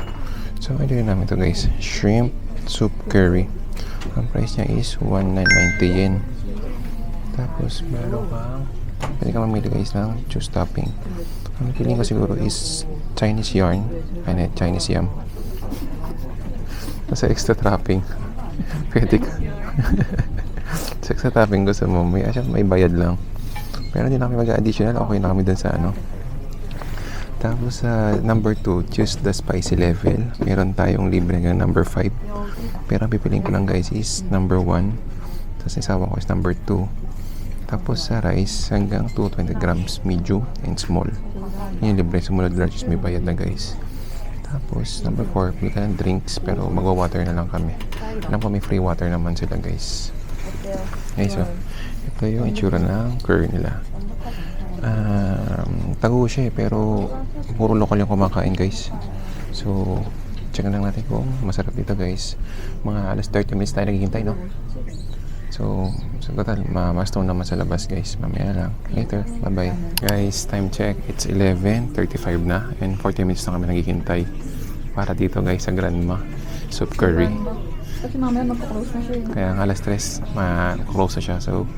So, ito namin to guys, shrimp soup curry. Ang price niya is 1,990 yen. Tapos meron kang pwede ka mamili guys ng juice topping. Ang feeling ko siguro is Chinese yarn and Chinese yam. Sa extra topping pwede ka sa extra topping gusto mo may bayad lang, pero hindi na kami mag-additional, okay na kami dun sa ano. Tapos sa number 2, choose the spicy level. Meron tayong libre ng number 5, pero ang pipiliin ko lang guys is number 1. Tapos isawa ko is number 2. Tapos sa rice hanggang 220 grams medium and small, yun yung libre. Sumunod large is may bayad na guys. Tapos number 4, pili ka ng drinks, pero magwa-water na lang kami. Alam ko may free water naman sila guys. Okay, so ito yung itsura ng curry nila. Tago siya pero puro local yung kumakain guys. So check lang natin kung masarap dito guys. Mga alas 30 minutes tayo naghihintay, no? So total ma-stone naman sa labas guys. Mamaya lang, later, bye bye guys. Time check, it's 11:35 na and 40 minutes na kami naghihintay para dito guys sa Grandma soup curry. Kasi mamaya magpa-close na siya. Kaya alas 3 ma-close na siya. So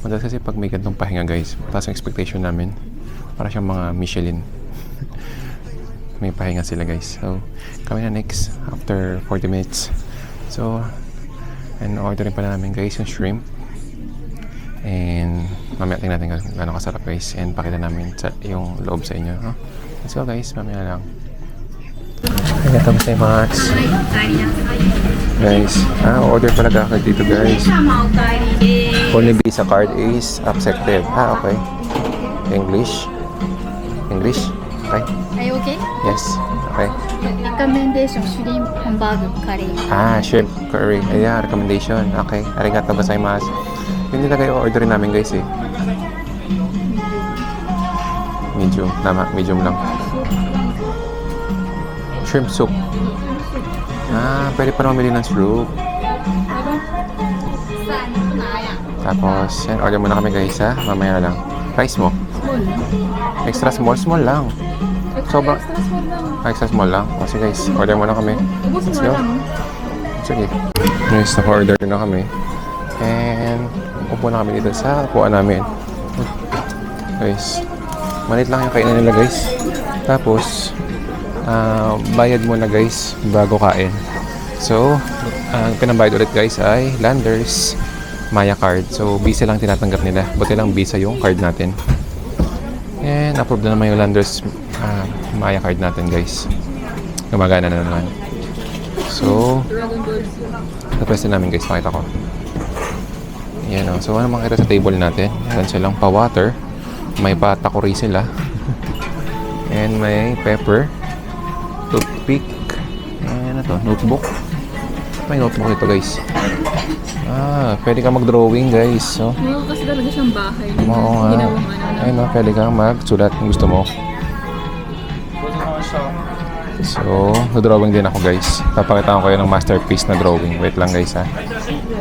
madalas kasi pag may gantong pahinga guys, taas ang expectation namin. Para siyang mga Michelin. May pahinga sila guys. So kami na next after 40 minutes. So and order rin pala namin guys yung shrimp. And mamaya tingnan natin kung gano'ng kasarap guys. And pakita namin yung loob sa inyo, no? Let's go guys, mamaya lang. Arigatou gozaimasu. Guys, order pala agad dito guys. Only Visa card is accepted. Okay. English? Okay. Are you okay? Yes. Okay. Recommendation shrimp hamburger curry. Shrimp curry. Ayan, recommendation. Okay. Arigatou gozaimasu. Yun nila kayo orderin namin guys eh. Medium. Tama, medium lang. Shrimp soup. Pwede pa naman ng soup. Tapos, yan, order muna kami guys ha. Mamaya lang. Price mo? Extra small? Small lang. Sobrang extra small lang. Kasi guys, order muna kami. Let's go. Sige. Guys, naka-order na kami. And upo na kami dito sa upuan namin. Guys, maliit lang yung kainan nila guys. Tapos bayad muna guys bago kain. So ang pinambayad ulit guys ay Landers Maya card. So Visa lang tinatanggap nila. Buti lang Visa yung card natin. And approve na naman yung Landers Maya card natin guys. Gumagana na naman. So na-press na namin guys, pakita ko. Yan o. So ano makita sa table natin? Meron silang pa-water. May pa-takori sila. And may pepper. Toothpick. Ano to? Notebook. May notebook ito guys. Pwede ka mag-drawing guys. So, Meron kasi talaga siyang bahay. oo nga. Ginawang ano. Ayun o, pwede kang magsulat kung gusto mo. So, drawing din ako guys. Papakita ko kayo ng masterpiece na drawing. Wait lang guys ha.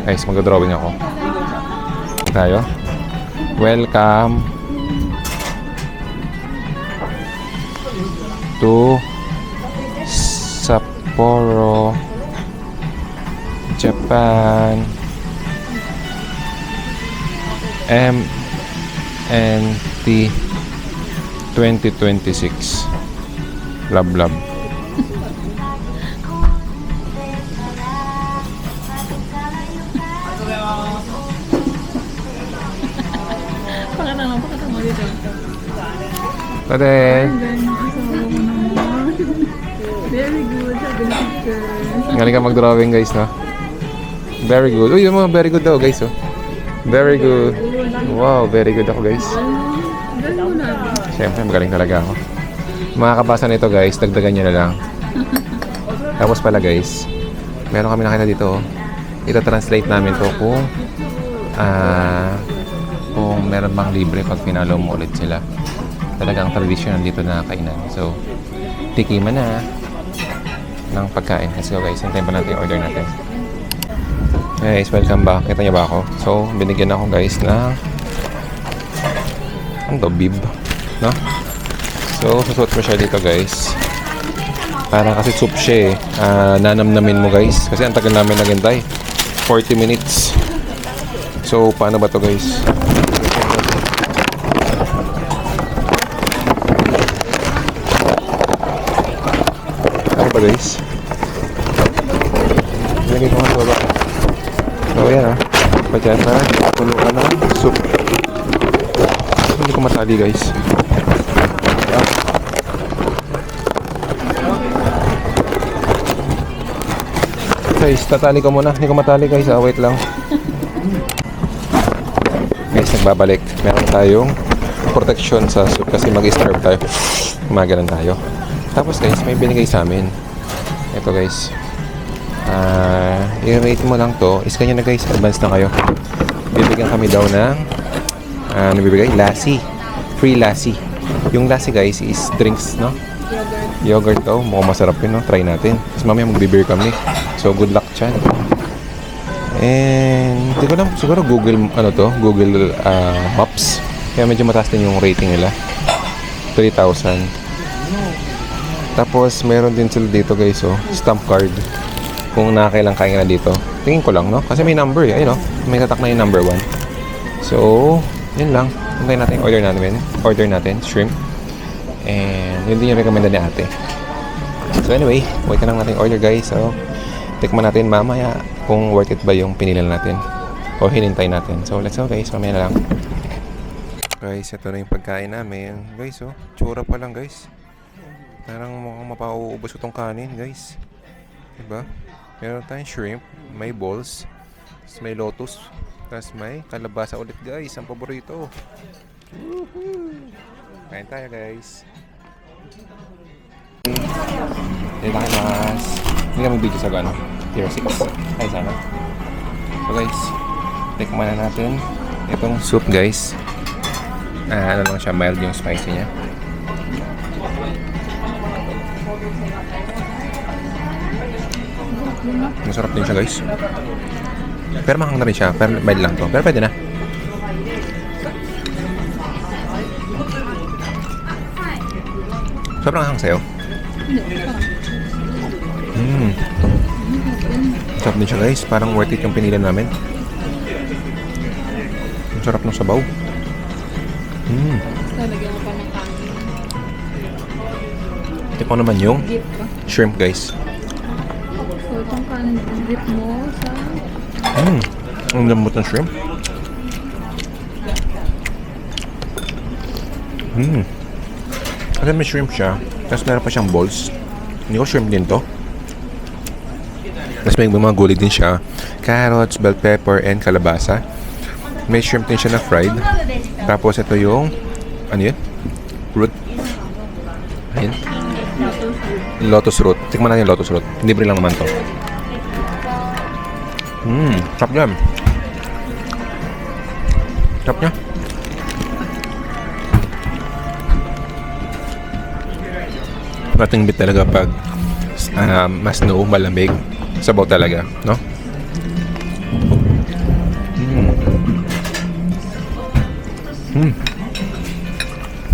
Guys, mag-drawing ako. Tayo. Welcome to Sapporo, Japan. MNT 2026. Love love. Pakita mo dito. Tade. Very good. Sabi ng picture. Galing ka mag-drawing guys, no? Very good. Uy, yung mga very good daw guys, oh. Very good. Wow, very good ako guys. Galing mo na. Siyempre, magaling talaga ako. Mga kabasa nito guys, dagdagan nyo na lang. Tapos pala guys, meron kami nakita dito. Ito-translate namin to kung meron bang libre pag pinalo mo ulit sila. Talagang traditional dito na kainan. So, tikiman na ng pagkain. Let's go guys, hintayin pa natin yung order natin. Guys, welcome back. Kita niyo ba ako? So, binigyan ako guys na bib, no? So, susuot ko siya dito guys. Para kasi soup siya eh. Nanamnamin mo guys. Kasi ang tagal namin naghintay. 40 minutes. So, paano ba to guys? Ano ba guys? Lagay ko nga sa baba. So, yan ah. Pachata, tuluan na, soup. Hindi ko matali guys. Guys, tatali ko muna. Hindi ko matali guys. Wait lang. Guys, nagbabalik. Meron tayong protection sa soup kasi mag-starve tayo. Kumagalan tayo. Tapos guys, may binigay sa amin. Ito guys. I-rate mo lang to. Is kanya na guys. Advance na kayo. Bibigyan kami daw ng ano bibigay? Lassi. Free lassi. Yung lassi guys is drinks, no? Yogurt daw. Mukhang masarap yun, no? Try natin. Tapos mamaya mag-beer kami. So, good luck dyan. And, hindi ko lang, siguro Google, Google Maps. Kaya medyo mataas din yung rating nila. 3,000. Tapos, meron din sila dito guys, oh. Stamp card. Kung nakakailang kaya na dito. Tingin ko lang, no? Kasi may number, eh. Ayun, no? May tatak na yung number 1. So, yun lang. Hintayin natin yung order natin. Shrimp. And, yun din yung recommenda ni ate. So, anyway, wait na lang natin order guys. So, tikman natin mamaya kung worth it ba yung pinili natin o hinintay natin. So, let's go guys. Mamaya na lang. Guys, ito na yung pagkain namin. Guys, oh. Tsura pa lang guys. Parang mukhang mapauubos ko tong kanin guys. Diba? Meron tayong shrimp. May balls. May lotus. Tapos may kalabasa ulit guys. Ang paborito. Woohoo! Kain tayo guys. Dito mas. Hindi kami video sa gano. Tier 6. Ay sana. So guys, tikman na natin itong soup guys. Ano lang siya, mild yung spicy niya. Masarap din siya guys. Pero mahang na rin siya. Pero mild lang to. Pero pwede na. Sobrang hang sa'yo. Sarap din siya guys. Parang worth it yung pinili namin. Ang sarap ng sabaw. Talagyan ko pa ng kanin. Ito naman yung Dip pa. shrimp guys. So, itong kanin dip mo sa... Ang lambot ng shrimp. Kasi may shrimp siya. Tapos meron pa siyang balls. Hindi ko shrimp din to. Tapos may mga gulay din siya. Carrots, bell pepper, and kalabasa. May shrimp din siya na fried. Tapos ito yung ano yun? Root. Ayun. Lotus root. Tikman natin yung lotus root. Libre lang naman to. Sarap yan. Sarap niya. Rating bit talaga pag mas snow, malamig. Sabaw talaga, no?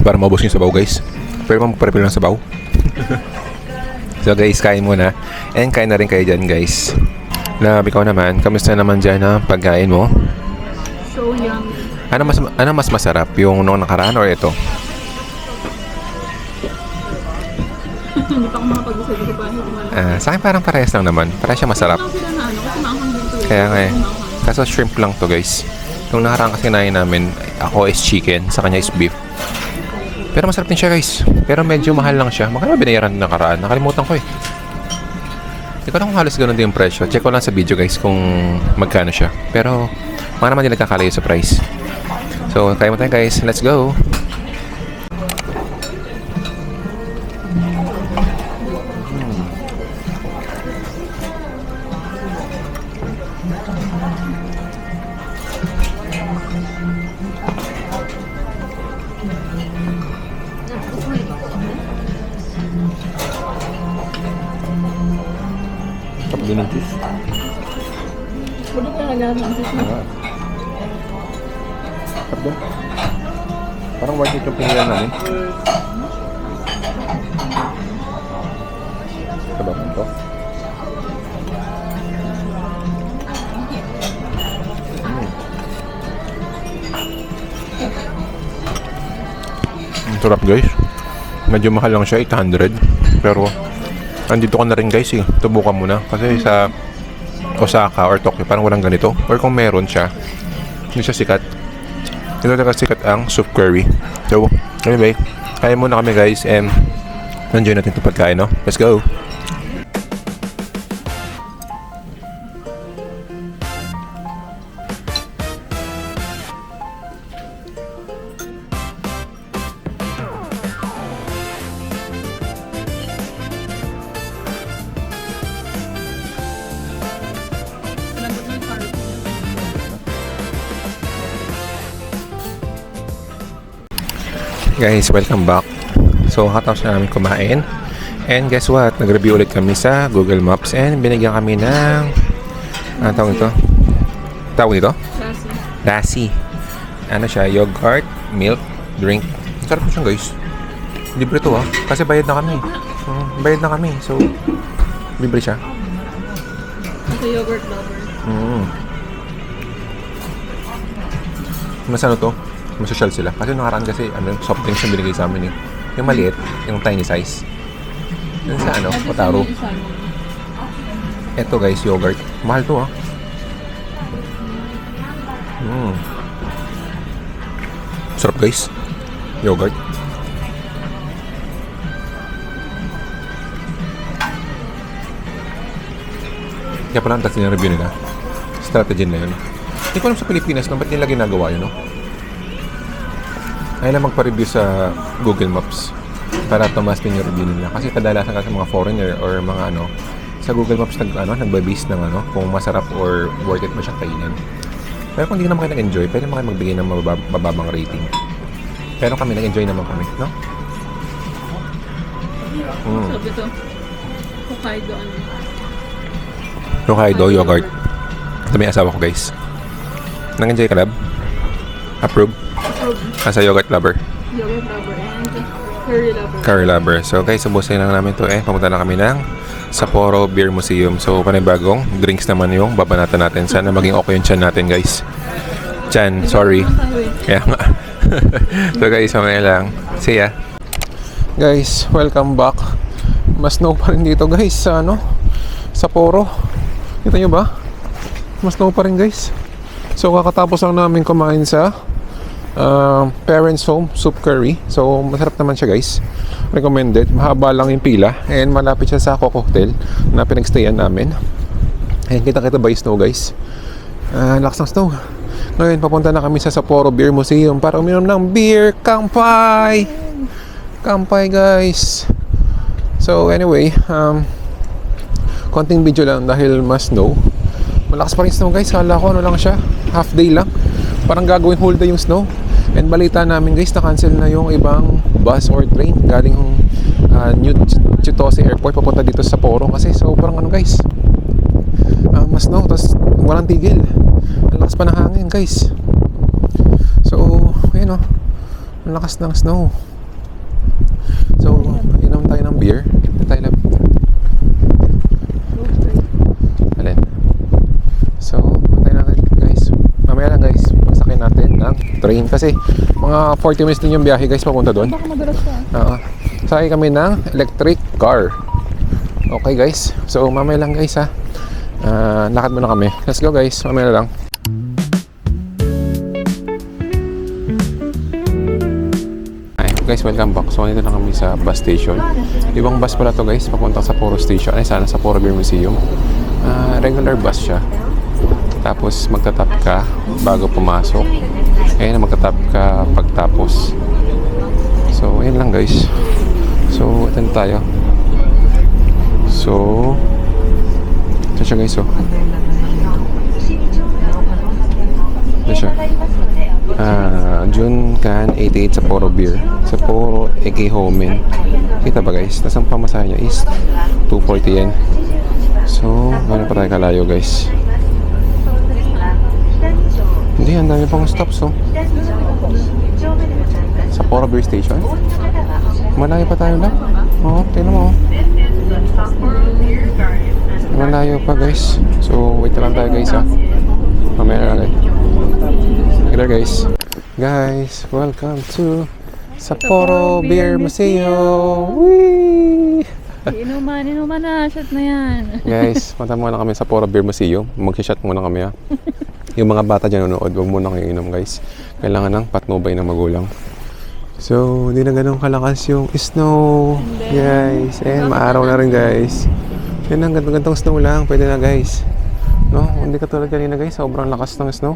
Para maubos yung sabaw guys. Pero magparepil ng sabaw. So guys, kain muna. And kain na rin kayo dyan guys. Love, ikaw naman. Kamusta naman dyan ang pagkain mo? So yummy. Ano mas masarap? Yung nung nakaraan or ito? Hindi pa ako makapag-decide ko pa. Sa akin parang parehas lang naman. Parehas siya masarap. Hindi sila na ano kasi maanghang dito eh. Kaya nga eh. Kaso shrimp lang to guys. Nung nakaraan kasi kinain namin, ako is chicken, sa kanya is beef. Pero masarap din siya guys. Pero medyo mahal lang siya. Magkano binayaran din nakaraan? Nakalimutan ko eh. Hindi ko lang kung halos ganun din yung presyo. Check ko lang sa video guys kung magkano siya. Pero mga naman din nagkakalayo sa price. So, kaya mo tayo guys. Let's go! Tapos din ng cheese. Pwede ko naglalap ng fish na. Tapos parang worth it yung pinilan namin. Ito ba ito? Ang sarap guys. Medyo mahal lang siya, 800. Pero andito ka na rin guys eh. Tubukan mo na. Kasi sa Osaka or Tokyo parang walang ganito. Or kung meron siya, hindi siya sikat. Ito talaga sikat ang soup curry. So anyway, kaya muna kami guys and enjoy natin itong pagkain, no? Let's go! Guys, welcome back. So, katapos na namin kumain. And guess what? Nag-review ulit kami sa Google Maps and binigyan kami ng ano tawag ito? Tawag ito? Lassi. Ano siya? Yogurt, milk, drink. Sarap po siya guys. Libre to kasi bayad na kami. Bayad na kami. So, libre siya. Kasi yogurt lover. Mas ano to? Masosyal sila. Kasi nakaraan kasi soft drinks yung binigay sa amin eh. Yung maliit, yung tiny size. Yung sa Otaro. Ito guys, yogurt. Mahal to Sarap guys. Yogurt. Kaya pala ang tasin yung review nila. Strategy na yun. Hindi ko alam sa Pilipinas ba't nila ginagawa yun, no? Ayaw lang magpa-review sa Google Maps para tumas din yung review nila. Kasi kadalasan kasi mga foreigner or mga sa Google Maps nagba-base ng kung masarap or worth it ba siyang kainin. Pero kung hindi naman kayo nag-enjoy, pwede naman kayo magbigay ng mababang rating. Pero kami, nag-enjoy naman kami, no? Sabi ito, Hokkaido Hokkaido yogurt. Ito may asawa ko guys. Nag-enjoy ka, lab? Approve? Sa yogurt lover. Yogurt lover and curry lover. Curry lover. So guys, subusin lang namin to pamunta na kami ng Sapporo Beer Museum. So panibagong drinks naman yung babanatan natin. Sana maging okay yung chan natin guys. Chan, sorry. Kaya nga. So guys, mamaya lang. See ya. Guys, welcome back. Mas snow pa rin dito guys sa Sapporo. Kita nyo ba? Mas snow pa rin guys. So kakatapos lang namin kumain sa Parents Home Soup Curry. So masarap naman siya guys. Recommended. Mahaba lang yung pila and malapit siya sa Coco Hotel na pinagstayan namin. Ayan, kita-kita ba yung snow guys? Lakas ng snow. Ngayon papunta na kami sa Sapporo Beer Museum para uminom ng beer. Kampay! Kampay guys. So anyway, konting video lang dahil mas snow. Malakas pa rin snow guys. Kala ko lang siya, half day lang. Parang gagawin whole day yung snow. And balita namin guys, na-cancel na yung ibang bus or train galing New Chitose Airport papunta dito sa Sapporo kasi sobrang guys, mas snow, tapos walang tigil. Ang lakas pa ng hangin guys. So ayun ang lakas ng snow. So inom tayo ng beer. Tayo lang. Alin? So tayo natin guys. Mamaya lang guys, pagsakay natin ng train kasi mga 40 minutes din yung biyahe guys papunta doon. Baka madalas pa. Sakay kami ng electric car. Okay guys, so mamaya lang guys lakad muna kami. Let's go guys, mamaya lang. Ay guys, welcome back. So nandito na kami sa bus station. Ibang bus pala to guys, papunta sa Sapporo Station. Ay sana Sapporo Beer Museum. Regular bus siya. Tapos magtatap ka bago pumasok. Ayun, magtatap ka pagtapos. So ayun lang guys. So ito na tayo. So ito siya guys. Ito siya. Junkan 88 Sapporo Beer. Sapporo Eki Homen. Kita ba guys? Tapos ang pamasahe niya is 240 yen. So wala pa tayo kalayo guys. Hindi, ang dami pang stops Sapporo Beer Station. Malayo pa tayo lang. Oo, tingnan mo. Malayo pa guys. So wait lang tayo guys ha. Mamaya na lang. Okay there guys. Guys, welcome to Sapporo Beer Museum. Whee! Inuman na. Shot na yan. Guys, punta muna kami sa Sapporo Beer Museum. Mag-shot muna kami ha. Yung mga bata dyan nanonood, huwag muna kayo inom guys. Kailangan ng patnubay ng magulang. So, hindi na ganun kalakas yung snow. Guys, maaraw na rin guys. Yan ang gantong snow lang. Pwede na guys. No, hindi katulad kanina guys. Sobrang lakas ng snow.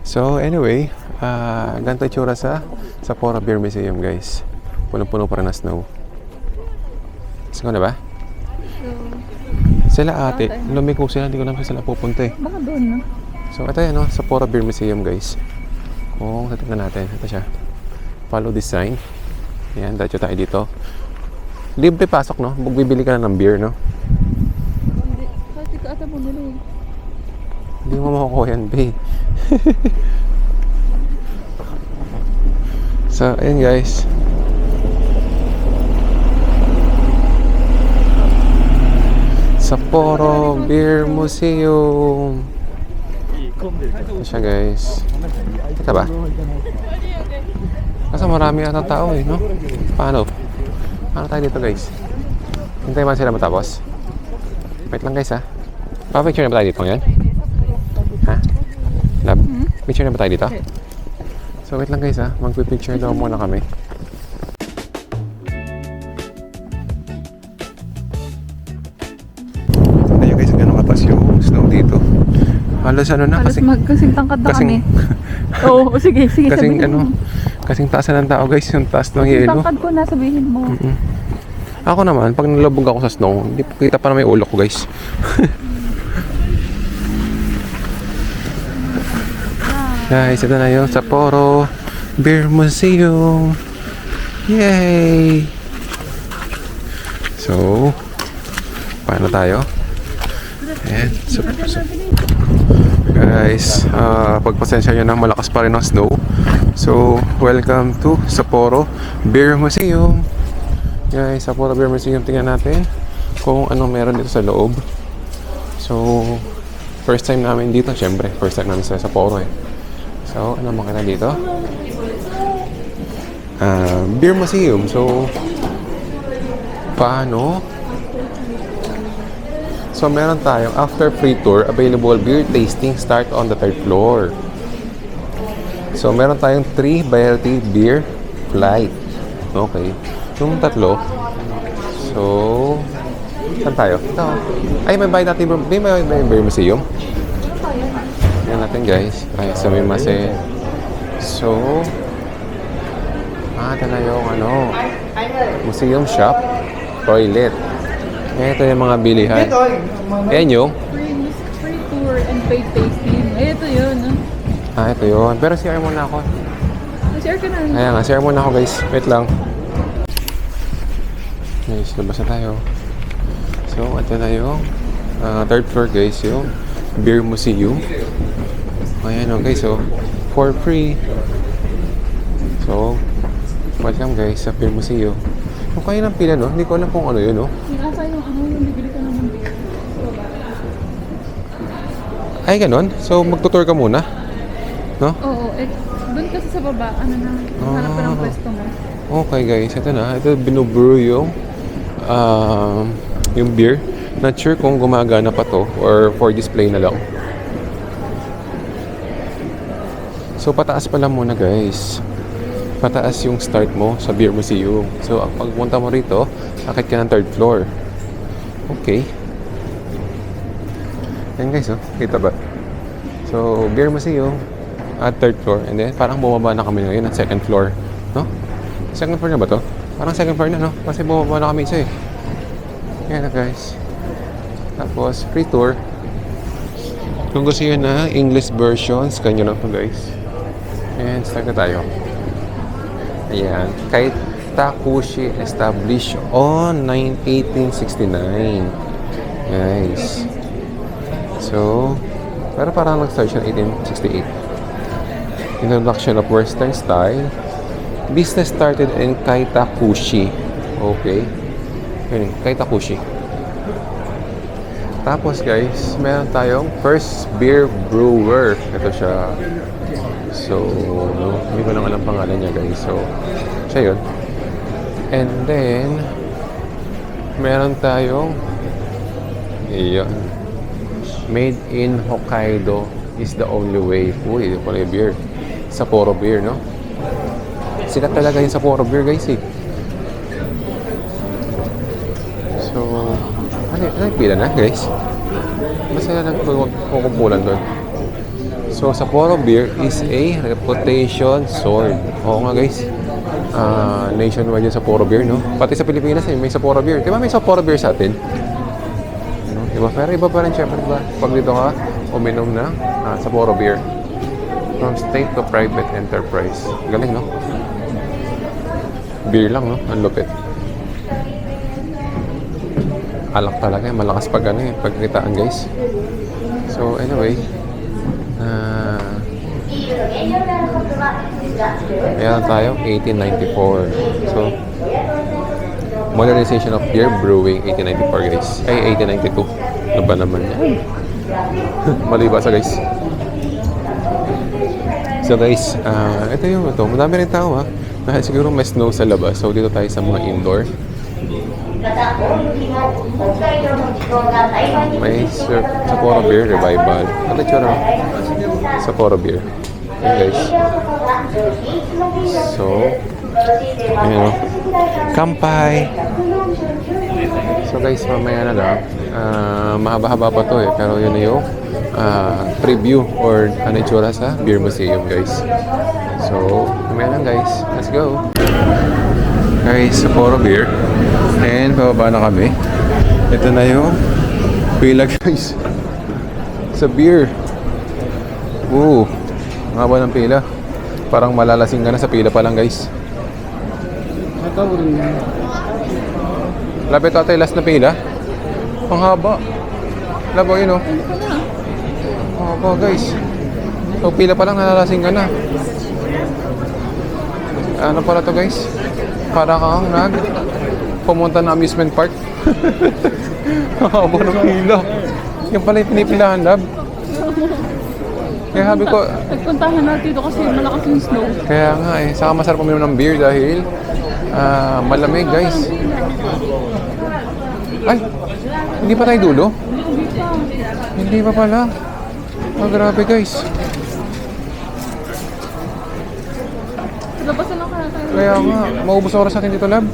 So, anyway, ganito itsura sa Sapporo Beer Museum guys. Punong-puno pa rin na snow. Sige na ba? Sila ate, lumiko sila, hindi ko lang sila pupunta eh. Baka doon, no? So ito yan, no? Sapporo Beer Museum guys. Kung titignan natin, ito siya. Follow this sign. Yan, dacho tayo dito. Libre pasok, no? Magbibili ka na ng beer, no? Hindi. Kasi ka ata bumili. Hindi mo makukuha yan, be. So, ayan guys. Sapporo Beer Museum. Ito siya guys. Kita ba? Kasi marami atang tao eh, no? Paano? Paano tayo dito guys? Hintay man sila matapos? Wait lang guys ha. Pa-picture na ba tayo dito ngayon? Ha? Lab? Picture na ba tayo dito? So wait lang guys ha. Magpipicture daw muna kami. Ayun guys, gano'ng katas yung snow dito. Halos ano na Halos kasi... kasing tangkad na kami. Oo, sige. Kasing sabihin ano, mo. kasing taas na ng tao guys, yung taas ng Kasing yelo. tangkad ko na, sabihin mo. Ako naman, pag nalabog ako sa snow, hindi kita pa na may ulo ko guys. Guys, ito na yung Sapporo Beer Museum. Yay! So, paano tayo? Ayan. Guys, pagpasensya nyo na malakas pa rin ang snow. So, welcome to Sapporo Beer Museum. Guys, Sapporo Beer Museum, tingnan natin kung anong meron dito sa loob. So, first time namin dito, syempre, first time namin sa Sapporo eh. So, ano makita dito? Beer Museum. So, paano? So, meron tayong after free tour, available beer tasting start on the 3rd floor. So, meron tayong 3 variety beer flight. Okay. Yung tatlo. So, saan tayo? Ito. Ay, may bayad natin. May beer museum. Yan natin guys. Ay, sa may mase. So, ito na yung museum shop. Toilet. Ito yung mga bilihan. Ayan yung Free tour and paid tasting. Ay, ito yun. ito yun. Pero share muna ako. Share ka na. Ayan nga, share muna ako guys. Wait lang. Guys, labas na tayo. So, ito na yung 3rd floor guys, yung Beer Museum. Ayan o guys, so for free. So, welcome guys sa Beer Museum. Kung kayo ng pila, no? Hindi ko alam kung ano yun, no? Yung asa yung yung bibili ka naman dito. Ay, ganun? So, magtutour ka muna? No? Oo, doon kasi sa baba, hanap ka ng pwesto mo. Okay guys, ito na. Ito binubrew yung beer. Not sure kung gumagana pa to or for display na lang. So, pataas pa lang muna guys. Pataas yung start mo sa Beer Museum. So, pag punta mo rito, akit ka ng 3rd floor. Okay. Yan guys, oh. Kita ba? So, Beer Museum at 3rd floor. And then, parang bumaba na kami ngayon at 2nd floor. No? 2nd floor na ba to? Parang 2nd floor na, no? Kasi bumaba na kami isa eh. Yan na guys. Tapos, free tour. Kung gusto nyo na English versions, kanyo lang to guys. And start na tayo. Ayan. Kaitakushi established on 1869. Guys. So, pero parang nag-start siya 1868. Introduction of Western style. Business started in Kaitakushi. Okay. Yun, kay Takushi. Tapos guys, meron tayong first beer brewer. Ito siya. So, hindi ko lang alam pangalan niya guys. So, siya yun. And then, meron tayong iyon. Made in Hokkaido is the only way. Uy, ito pala yung beer. Sapporo beer, no? Sikat talaga yung Sapporo beer guys eh. So, ano pila na guys? Basta nagkukumpulan doon. So, Sapporo beer is a reputation sword. Oo nga guys. Nationwide yung Sapporo beer, no? Pati sa Pilipinas may Sapporo beer. Di ba may Sapporo beer sa atin? No? Diba? Pero iba pa rin syempre, diba? Pag dito ka, uminom ng Sapporo beer. From state to private enterprise. Galing, no? Beer lang, no? Ang lupit. Alak talaga, malakas pag pagkitaan guys. So anyway, meron tayong 1894. So modernization of beer brewing 1894 guys. Ay 1892. Ano ba naman yan? Mali ba sa guys? So guys, ito. Madami rin tao ha. Dahil siguro may snow sa labas. So dito tayo sa mga indoor. May Sapporo beer revival. Ano itsura? Sapporo beer. Okay guys. So, ayun o. Kampai! So guys, mamaya na lang. Mahaba-haba pa to eh. Pero yun na yung preview or ano itsura sa Beer Museum guys. So, mamaya lang guys. Let's go! Guys, Sapporo beer. And pababa na kami. Ito na yung pila guys. Sa beer. Ang haba ng pila. Parang malalasing ka na sa pila pa lang guys. Lapit ata yung last na pila. Ang haba. Labo yun o. Ang haba guys. So pila pa lang nalalasing ka na. Ano pala to guys? Para kang pumunta na amusement park. Haba ng pila. Yan pala yung pinipilahan, lab. Kaya sabi ko, Nagpuntahan natin dito kasi malakas yung snow. kaya nga eh, saka masarap uminom ng beer dahil malamig guys. Ay, hindi pa tayo dulo? Hindi pa pala. Grabe guys. Labasan lang kaya tayo. Kaya nga, maubos oras natin dito, lab.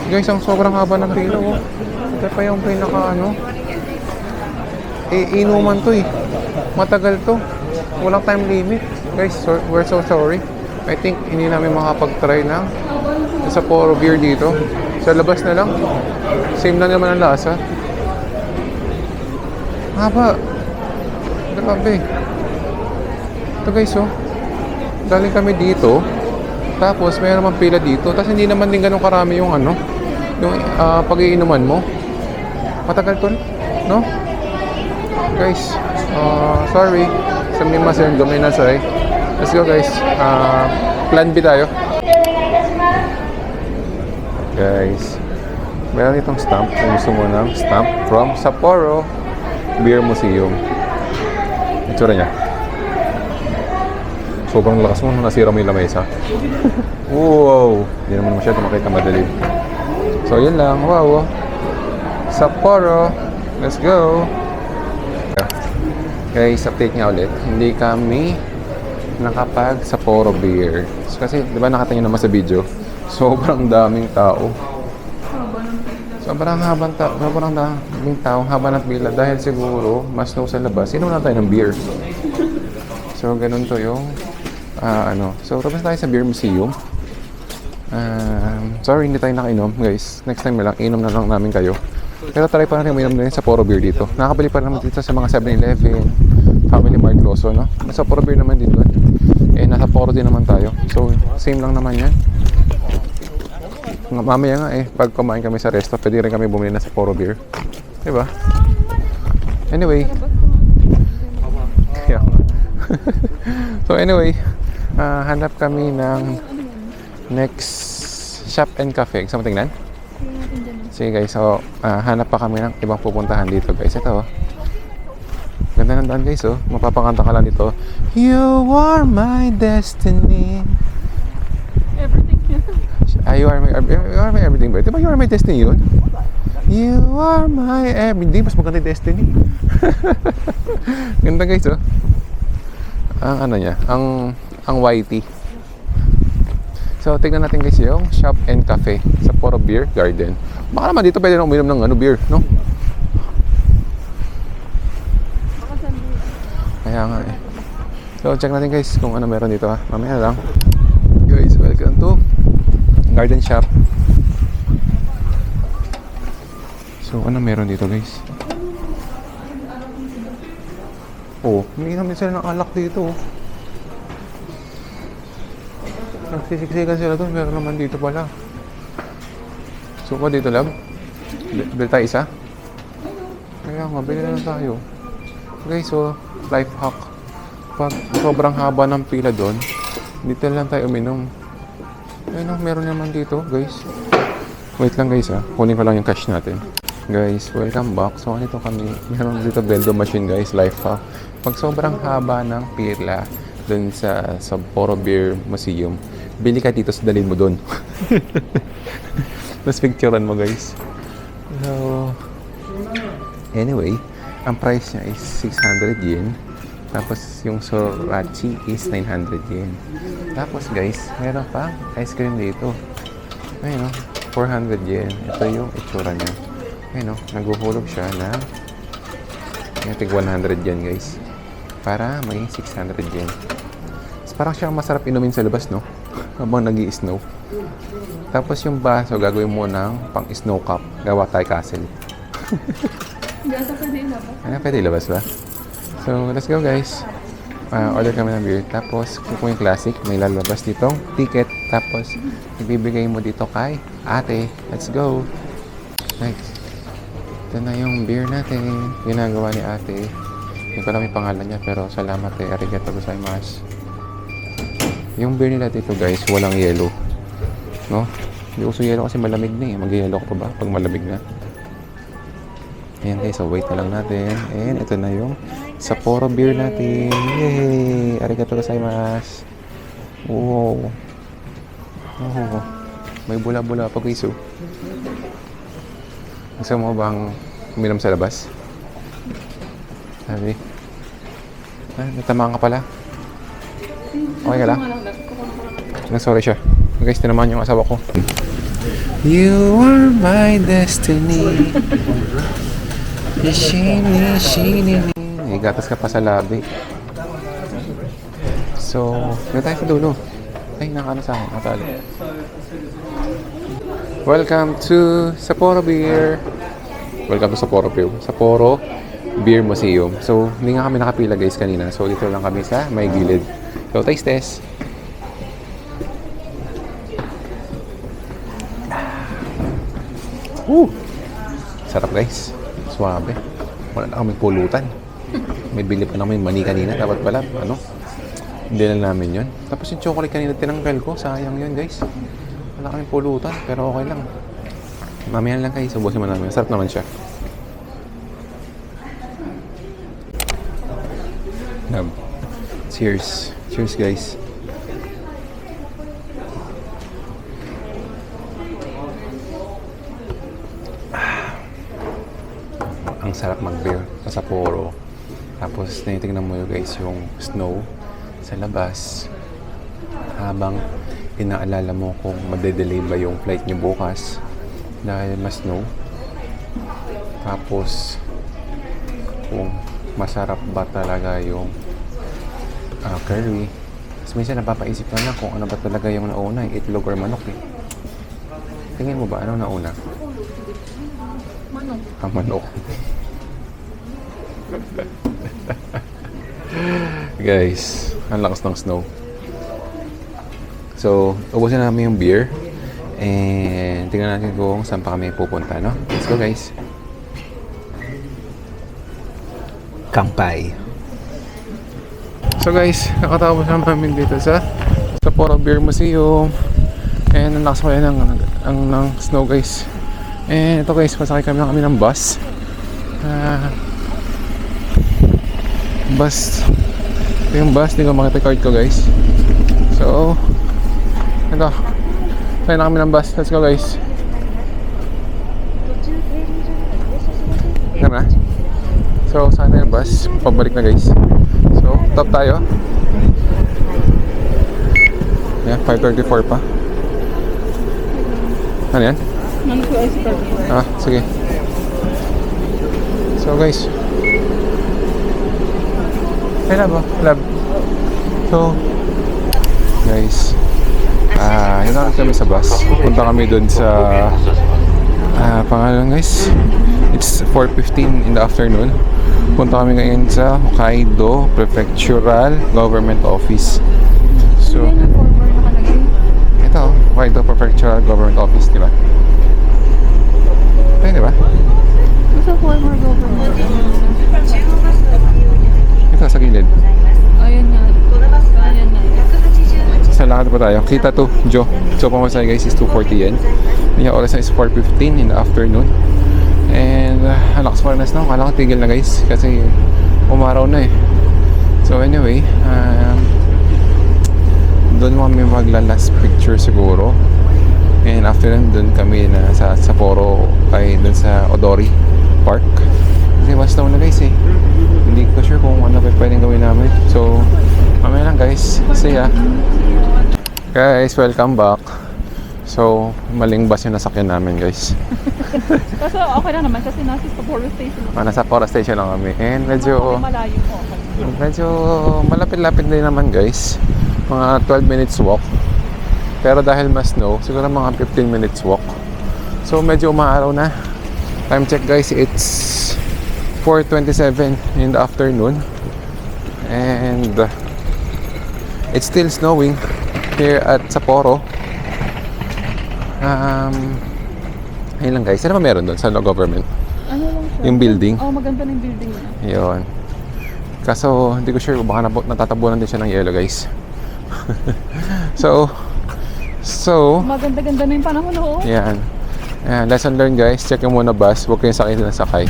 Guys, ang sobrang haba ng pila, oh. Ito pa yung pinaka, inuman to, eh. Matagal to. Walang time limit. Guys, we're so sorry. I think hindi namin makapag-try ng Sapporo beer dito. Sa labas na lang. Same lang naman ang lasa. Haba. Grabe. Ito guys, oh. Galing kami dito, tapos mayroon naman pila dito, tapos hindi naman din ganun karami yung yung pag-iinuman mo. Matagal to, no? Guys, sorry. Sumimasen, guminasay. Let's go guys. Plan B tayo. Guys, meron itong stamp. Kung gusto mo ng stamp from Sapporo Beer Museum. Itsura niya. Sobrang lakas mo, nasira mo yung lamesa. Wow! Hindi naman masyado makita madilim. So, yun lang. Wow! Sapporo! Let's go! Guys, update nga ulit. Hindi kami nakapag Sapporo beer. So, kasi, di ba nakatingin naman sa video? Sobrang daming tao. Sobrang daming tao. Haba ng pila. Dahil siguro, mas snow sa labas. Sino na tayo ng beer? So, ganun to yung So, tapos tayo sa Beer Museum. Sorry, hindi tayo nakainom, guys. Next time na lang, inom na lang namin kayo. Pero try pa natin uminom din sa Sapporo beer dito. Nakakabili pa naman dito sa mga 7-Eleven, Family Mart Lawson, no? Nasa Sapporo beer naman din doon. Nasa Sapporo din naman tayo. So, same lang naman yan. Mamaya nga pag kumain kami sa resto, pwede rin kami bumili na sa Sapporo beer. Diba? Anyway. So anyway, hanap kami ng next Shop and Cafe. Gusto mo tingnan? Tingnan natin dyan. Sige guys, so hanap pa kami ng ibang pupuntahan dito guys. Ito ganda ng daan guys mapapakanta ka lang dito. You are my destiny. Everything yun. You are my everything ba? Diba you are my destiny yun? You are my everything. Mas maganda yung destiny. Ganda guys ang ano niya, ang YT. So tignan natin guys yung Shop and Cafe sa Poro Beer Garden. Baka naman dito pwede na uminom ng beer, no? Kaya nga So check natin guys kung ano meron dito mamaya lang. Guys, welcome to Garden Shop. So ano meron dito guys? Umiinom din sila ng alak dito. Nagsisiksikan sila doon, meron naman dito pala. So pa dito lab? Bili tayo isa? Kaya nga, bili na lang tayo. Guys, life hack. Pag sobrang haba ng pila doon, dito lang tayo uminom. Ayun meron naman dito guys. Wait lang guys kunin ko lang yung cash natin. Guys, welcome back. So dito kami, meron dito vendo machine guys, life hack. Pag sobrang haba ng pila doon sa Poro Beer Museum, bili ka dito, dalhin mo doon. Mas picturean mo guys. So anyway, ang price niya is 600 yen. Tapos yung Sorachi is 900 yen. Tapos guys, meron pa ice cream dito. Ayun 400 yen. Ito yung itsura niya. Ayun naguhulog siya na tig 100 yen guys. Para may 600 yen. So, parang siyang masarap inumin sa labas, no? Habang nag-i-snow. Tapos yung baso, gagawin mo ng pang snow cup. Gawa tayo castle. Hindi ata pwede ilabas. Pwede ilabas ba? So, let's go guys. Order kami ng beer. Tapos, kung yung classic, may lalabas ditong ticket. Tapos, ibibigay mo dito kay ate. Let's go. Nice. Ito na yung beer natin. Ginagawa ni ate. Hindi ko alam yung pangalan niya, pero salamat arigato gozaimasu. Yung beer nila dito guys, walang yellow. No? Hindi uso yellow kasi malamig na Mag-yellow ka pa ba pag malamig na? Ayan guys, so wait na lang natin. And ito na yung Sapporo beer natin. Yay! Arigato gozaimasu. Wow. Oh, may bula-bula pa guys Gusto mo bang uminom sa labas? Sabi. Natamaan ka pala. Okay ka lang? Sorry siya. Guys, tinamaan yung asawa ko. You are my destiny. Shini. Gatas ka pa sa labi. So, may tayo sa dulo. Ay, nakano sa akin. Natalo. Welcome to Sapporo Beer. Welcome to Sapporo Beer. Sapporo Beer Museum. So, hindi nga kami nakapila guys kanina. So, dito lang kami sa may gilid. So, taste test. Sarap guys. Suwabe. Wala na kami pulutan. May bili pa naman yung mani kanina. Dapat pala, hindi na namin yun. Tapos yung chocolate kanina tinanggal ko. Sayang yun guys. Wala kami pulutan. Pero okay lang. Mamaya lang guys. Ubusin mo namin. Sarap naman siya. Cheers. Cheers guys. Ang sarap mag-beer sa Sapporo. Tapos tinitingnan mo yung guys yung snow sa labas. Habang inaalala mo kung madedelay ba yung flight nyo bukas dahil mas snow. Tapos kung masarap ba talaga yung curry. Tapos minsan napapaisip ka na kung ano ba talaga yung nauna, itlog or manok Tingin mo ba, ano nauna? Manok. Ang manok. Guys, ang lakas ng snow. So, ubusin namin yung beer. And tingnan natin kung saan pa kami pupunta, no? Let's go guys. Kampai. So guys, nakatapos namin dito sa Sapporo Beer Museum. And ang lakas ko yan ng ng snow guys. And ito guys, pasakay kami ng bus. Bus. Ito yung bus, hindi ko makita card ko guys. So, ito. Sakay na kami ng bus. Let's go guys. Tara. So, saan na yung bus? Pabalik na guys. So, top tayo. Yeah, 5:34 pa. Ano yan? Sige. So guys, love. So guys, hinanap kami sa bus. Punta kami dun sa pangalan guys, it's 4:15 in the afternoon. Punta kami ngayon sa Hokkaido Prefectural Government Office. So ito, Hokkaido Prefectural Government Office, di ba? Ayun, di ba? Sa former government. Ito, sa gilid. Ayun nga. Ayan na. Sa lakad pa tayo. Kita to, Jo. So, pamasahe guys is 240 yen. Yung oras na is 4:15 in the afternoon. And, ang lakas pa rin na snow. Kala ko tigil na guys. Kasi, umaraw na eh. So, anyway, doon kami magla-last picture siguro. And after nun, doon kami na sa Sapporo, ay doon sa Odori Park. Kasi mas snow na guys eh. Hindi ko sure kung ano pa pwedeng gawin namin. So, mamaya lang guys. See ya. Guys, welcome back. So, maling bus yung nasakyan namin guys. Kasi okay lang naman kasi nasa Sapporo Station. Nasa Sapporo Station lang kami. And medyo malayo po. medyo malapit-lapit din naman guys. Mga 12 minutes walk. Pero dahil mas snow, siguro mga 15 minutes walk. So medyo umaaraw na. Time check guys, it's 4:27 in the afternoon. And it's still snowing here at Sapporo. Ayun lang guys. Ano ba meron doon sa government? Ano lang siya? Yung building? Oh, maganda na yung building niya. Yun. Kaso, hindi ko sure, baka natatabunan din siya ng yellow guys. So, maganda-ganda na yung panahon, oo. yan. Lesson learned guys, check yung muna bus, huwag kayong sakay na sakay.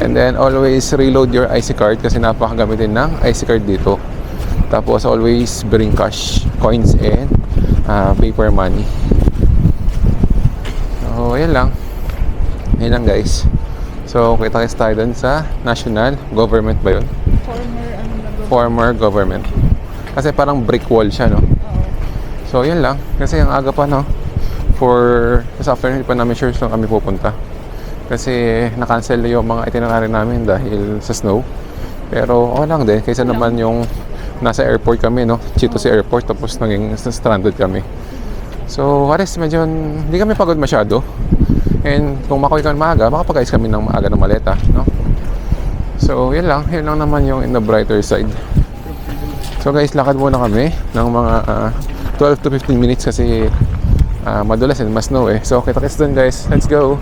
And then always reload your IC card kasi napakagamitin ng IC card dito. Tapos always bring cash, coins and paper money. So, yan lang. Yan lang guys. So, kita tayo dun sa national government ba yun? Former government. Kasi parang brick wall siya, no? So, yun lang. Kasi ang aga pa, no? Sa afternoon, pa namin sure saan kami pupunta. Kasi na-cancel yung mga itinerary namin dahil sa snow. Pero okay lang din. Kaysa naman yung nasa airport kami, no? Chitose Airport, tapos naging stranded kami. So, at least medyo hindi kami pagod masyado. And kung makuha kami maaga, makapag-ayos kami ng maaga ng maleta, no? So, yun lang. Yun lang naman yung in the brighter side. So guys, lakad muna kami ng mga 12 to 15 minutes kasi madulas and mas snow eh. So kita-kits dun guys. Let's go!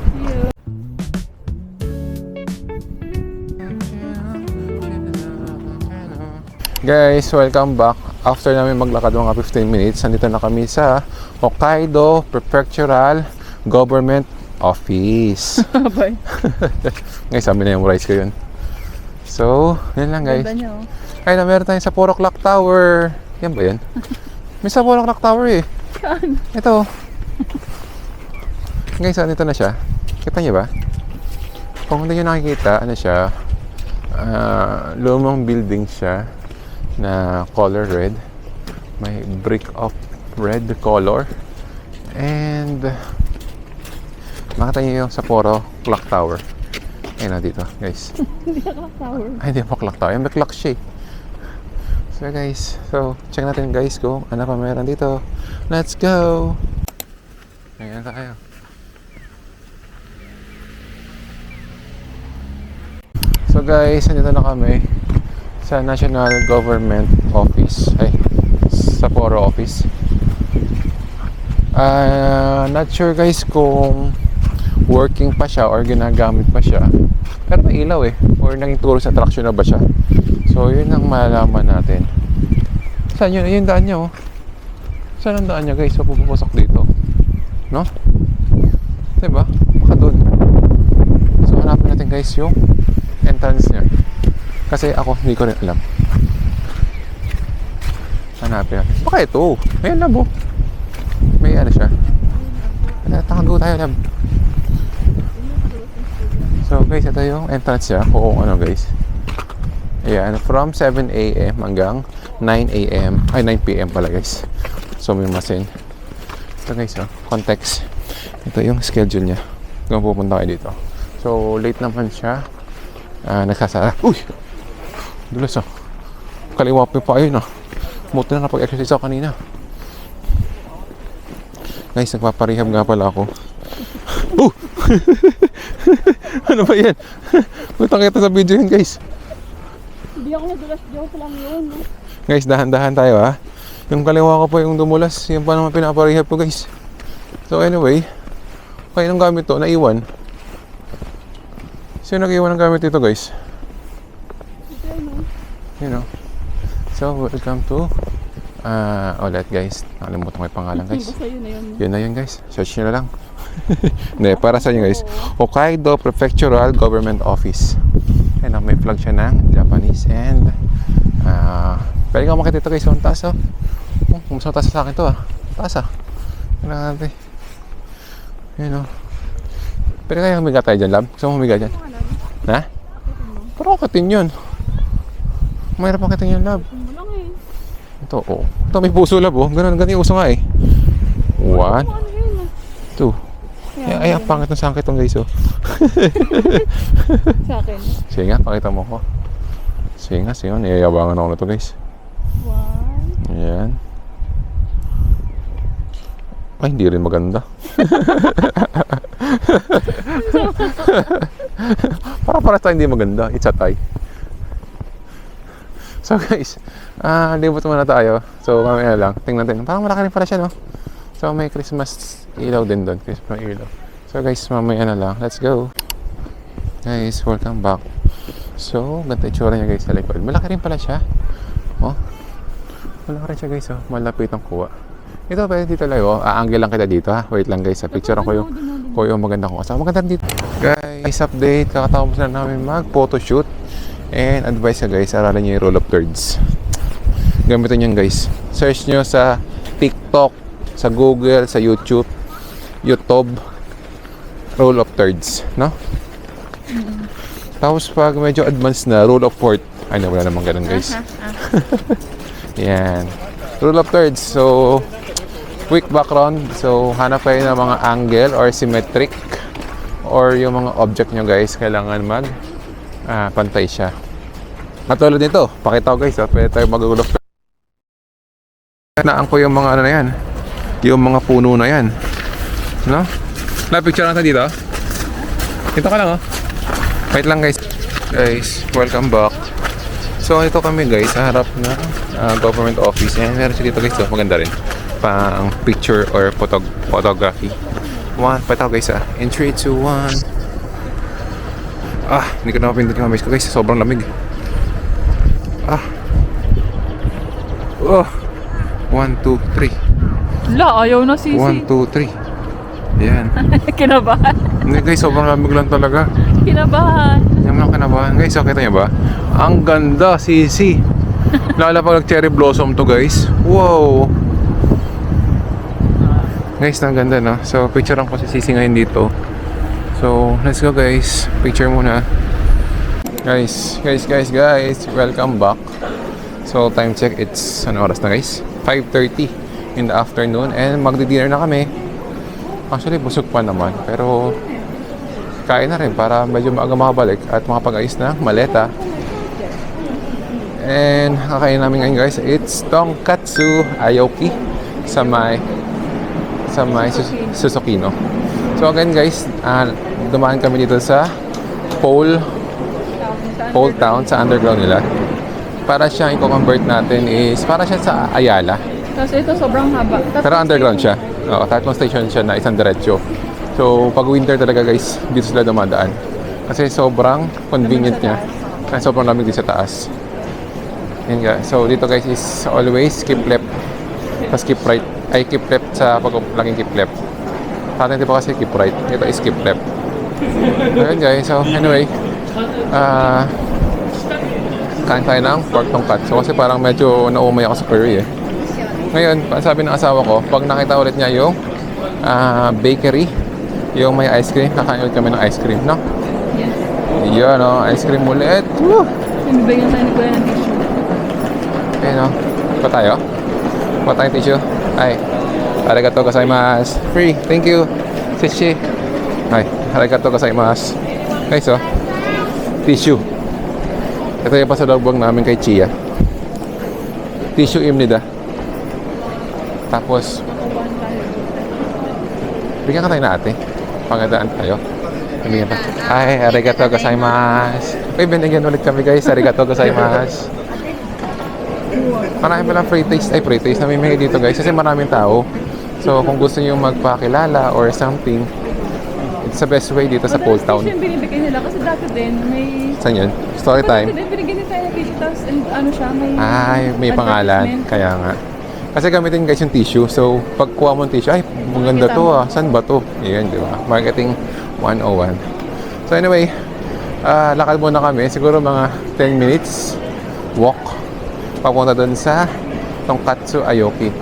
Guys, welcome back. After namin maglakad mga 15 minutes, nandito na kami sa Hokkaido Prefectural Government Office. Bye. Guys, sabi na yung rice ko yun. So, yun lang guys. Ganda niya, oh. Ay na, meron tayong Sapporo Clock Tower. Yan ba yan? May Sapporo Clock Tower eh. Saan? Ito. Guys, nandito na siya. Kita niyo ba? Kung hindi nyo nakikita, ano siya, lumang building siya na color red. May brick of red color. And makita niyo yung Sapporo Clock Tower. Ayun na dito, guys. Hindi ka clock tower. Ay, hindi pa clock tower. May clock siya eh. So guys, check natin guys kung ano pa meron dito. Let's go! Ayan tayo. So guys, nandito na kami sa National Government Office. Ay, Sapporo Office. Not sure guys kung working pa siya or ginagamit pa siya. Pero may ilaw eh. Or naging tourist attraction na ba siya. So yun ang malalaman natin. Saan yun? Yung daan niya oh. Saan ang daan niya guys? So pupusok dito. no? Diba? Baka dun. So hanapin natin guys yung entrance niya. Kasi ako hindi ko rin alam. Hanapin natin. Baka ito. Ayan lab oh. May ano siya. Takago tayo lab. So guys, ito yung entrance niya. Kung ano guys. Ayan, from 7 a.m. hanggang 9 a.m. Ay, 9 p.m. pala guys. So may masin. Ito guys, oh, context. Ito yung schedule niya kung pupunta kayo dito. So late naman siya. Nagsasara. Uy! Dulas oh. Kaliwa pa yun oh. Buti na napag-exercise ako kanina. Guys, nagpaparehab nga pala ako. Ano ba yan? Butang kita sa video yun guys. Hindi ako nadulas, joke lang yun. No? Guys, dahan-dahan tayo ha. Yung kaliwa ko pa yung dumulas. Yan pa naman pinaparehab ko guys. So anyway, kaya nung gamit to, naiwan. Sino nag-iwan ng gamit dito guys? Ito yun, no? You know. So, welcome to ulit guys. Nakalimutan ko yung pangalan guys. Basta yun na yun. Yun na yun guys. Search nyo na lang. Hindi, para sa inyo guys. Hokkaido Prefectural Government Office. Ayan, may flag siya ng Japanese and pwede ka makita ito guys. Ang taas oh. Mas mataas sa akin to ah. Taas ah. Kailangan natin. Yun oh. Pwede kaya humiga tayo dyan lab? Gusto mo humiga dyan? Ha? Pero akatin yun. Mayroon pa akatin yun lab. Lang eh. Ito oh. Ito may puso lab oh. Ganun yung uso nga eh. 1, 2. Ay, ang pangit ng sangkit tong guys oh. Sa akin. Sige nga, pakita mo ko. Sige nga, niyayabangan ako na to guys. 1. Ayan. Ay, hindi rin maganda. Para tayo hindi maganda. It's a tie. So guys, libot muna tayo. So mamaya lang, tingnan natin. Parang malaki rin pala siya, no? So may Christmas ilaw din doon. Christmas ilaw. So guys, mamaya na lang. Let's go. Guys, welcome back. So, ganito itsura niya guys sa likod. Malaki rin pala siya. Oh. Malaki rin siya guys, oh. Malapit ang kuha. Ito, pwede dito lang, oh. Angle lang kita dito, ha. Wait lang guys, sa picture ko yung maganda ko. So, maganda dito. Guys, update. Kakatapos na namin mag-photoshoot. And advice ka guys, aralin nyo yung roll of thirds. Gamitin nyo guys. Search nyo sa TikTok, sa Google, sa YouTube, roll of thirds, no? Tapos pag medyo advanced na, roll of fourth. Ay, wala namang ganun guys. Yan. Rule of thirds. So, quick background. So, hanap kayo ng mga angle or symmetric or yung mga object nyo guys, kailangan pantay siya. Katulad nito, pakita ko guys, pwede tayo mag-rule of thirds. Naan ko yung mga ano na yan, yung mga puno na yan, no? Na-picture natin dito. Dito ka lang oh. Wait lang guys. Guys, welcome back. So ito kami guys sa harap na government office. And meron siya dito guys, oh, maganda rin pang picture or photography. Pataw guys in 3, 2, 1. Hindi ko na mapindot yung kamay ko guys, sobrang lamig. 1, 2, 3. La, ayaw na sisi. 1, 2, 3. Yan. Kinabahan. Hindi guys, sobrang lamig lang talaga. Kinabahan. Yan lang kinabahan guys, nakita niyo ba? Ang ganda, sisi. Lalo pag nag-cherry blossom to guys. Wow. Guys, ang ganda no. So, picturean ko si Sisi ngayon dito. So, let's go guys. Picture muna. Guys. Welcome back. So, time check. It's, ano oras na guys? 5:30 in the afternoon. And magdi-dinner na kami. Actually, busog pa naman. Pero, kain na rin para medyo maaga makabalik at makapag-ayos na maleta. And kakain namin ngayon guys, it's tonkatsu ayoki sa may Susukino. So again guys, dumaan kami dito sa Pole Town sa underground nila. Para siyang i-convert natin is para siya sa Ayala. Kasi ito sobrang haba. Pero underground siya. Oo, tatlong station siya na isang diretsyo. So pag winter talaga guys, dito sila dumadaan. Kasi sobrang convenient niya. Kasi sobrang lamig dito sa taas. Yan guys. So dito guys is always keep left. Tapos keep right. Ay keep left sa pag laging keep left. Sa atin di ba kasi keep right? Ito is keep left. Ayun guys, so anyway. Kain tayo ng pork tonkatsu kasi parang medyo naumay ako sa curry eh. Ngayon, sabi ng asawa ko, pag nakita ulit niya yung bakery, yung may ice cream, kakain ulit kami ng ice cream, no? Yes. Yun, no? Ice cream ulit. Woo! Bibigyan tayo ni Kuya ng tissue. Okay, no? Pa tayo? Pa tayong tissue? Ay. Arigato gozaimasu. Free. Thank you. Sushi. Ay. Arigato gozaimasu. Guys, oh. Tissue. Ito yung pasalubong namin kay Chia. Tissue imnida. Tapos, Makakuhaan tayo. bigyan ka tayo na ate. Pangadaan tayo. Bigyan pa. Ay, arigato gozaimasu. Uy, binigyan ulit kami guys. Arigato gozaimasu. Marami palang free taste. Ay, free taste. Namimigay dito guys. Kasi maraming tao. So, kung gusto niyo magpakilala or something, it's the best way dito sa Old Town. Yung binibigay nila kasi dati din may... Saan yun? Story Dati time. din binigyan din tayo ng tissue tapos and ano siya may... Ay, may pangalan. advertisement. Kaya nga. Kasi gamitin guys yung tissue. So, pag kuha mo yung tissue, ay, maganda to ah. Saan ba to? Yan, di ba? Marketing 101. So, anyway, lakad muna kami. Siguro mga 10 minutes walk. Papunta dun sa Tonkatsu Aoki.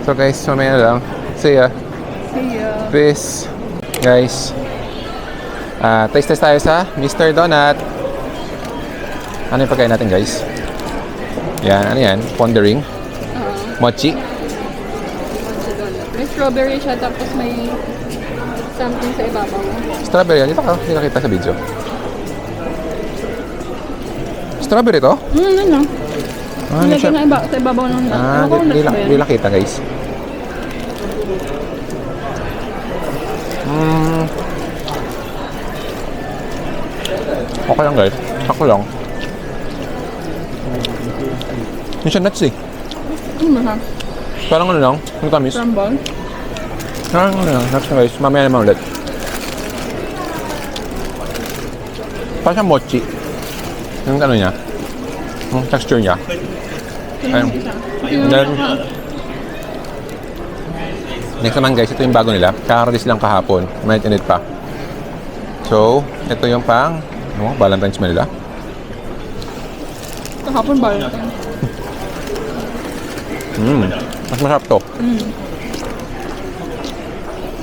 So, guys, mamaya na lang. See ya. See ya. Peace. Guys, taste test tayo sa Mr. Donut. Ano yung pagkain natin guys? Yan, ano yan? Pondering. Mochi. May strawberry siya tapos may something sa ibabaw. Strawberry yan. Dito ka, hindi nakita sa video. Strawberry to? Ano? Ano Nilagyan siya? na sa ibabaw ng nut. Ano kung nuts ba Hindi yan? nakita guys. Okay lang guys. Ako lang. Yung siya nuts eh. Ano ba siya? Parang ano lang. Yung tamis. Crumble? Parang ano lang. Nuts na guys. Mamaya naman ulit. Parang siyang mochi. Yung ano niya. Yung texture niya. Ayun. Then, next naman guys, ito yung bago nila. Kaka-release lang kahapon. May init pa. So, ito yung pang Valentine's Manila. Kahapon ba yun? Mas masarap to.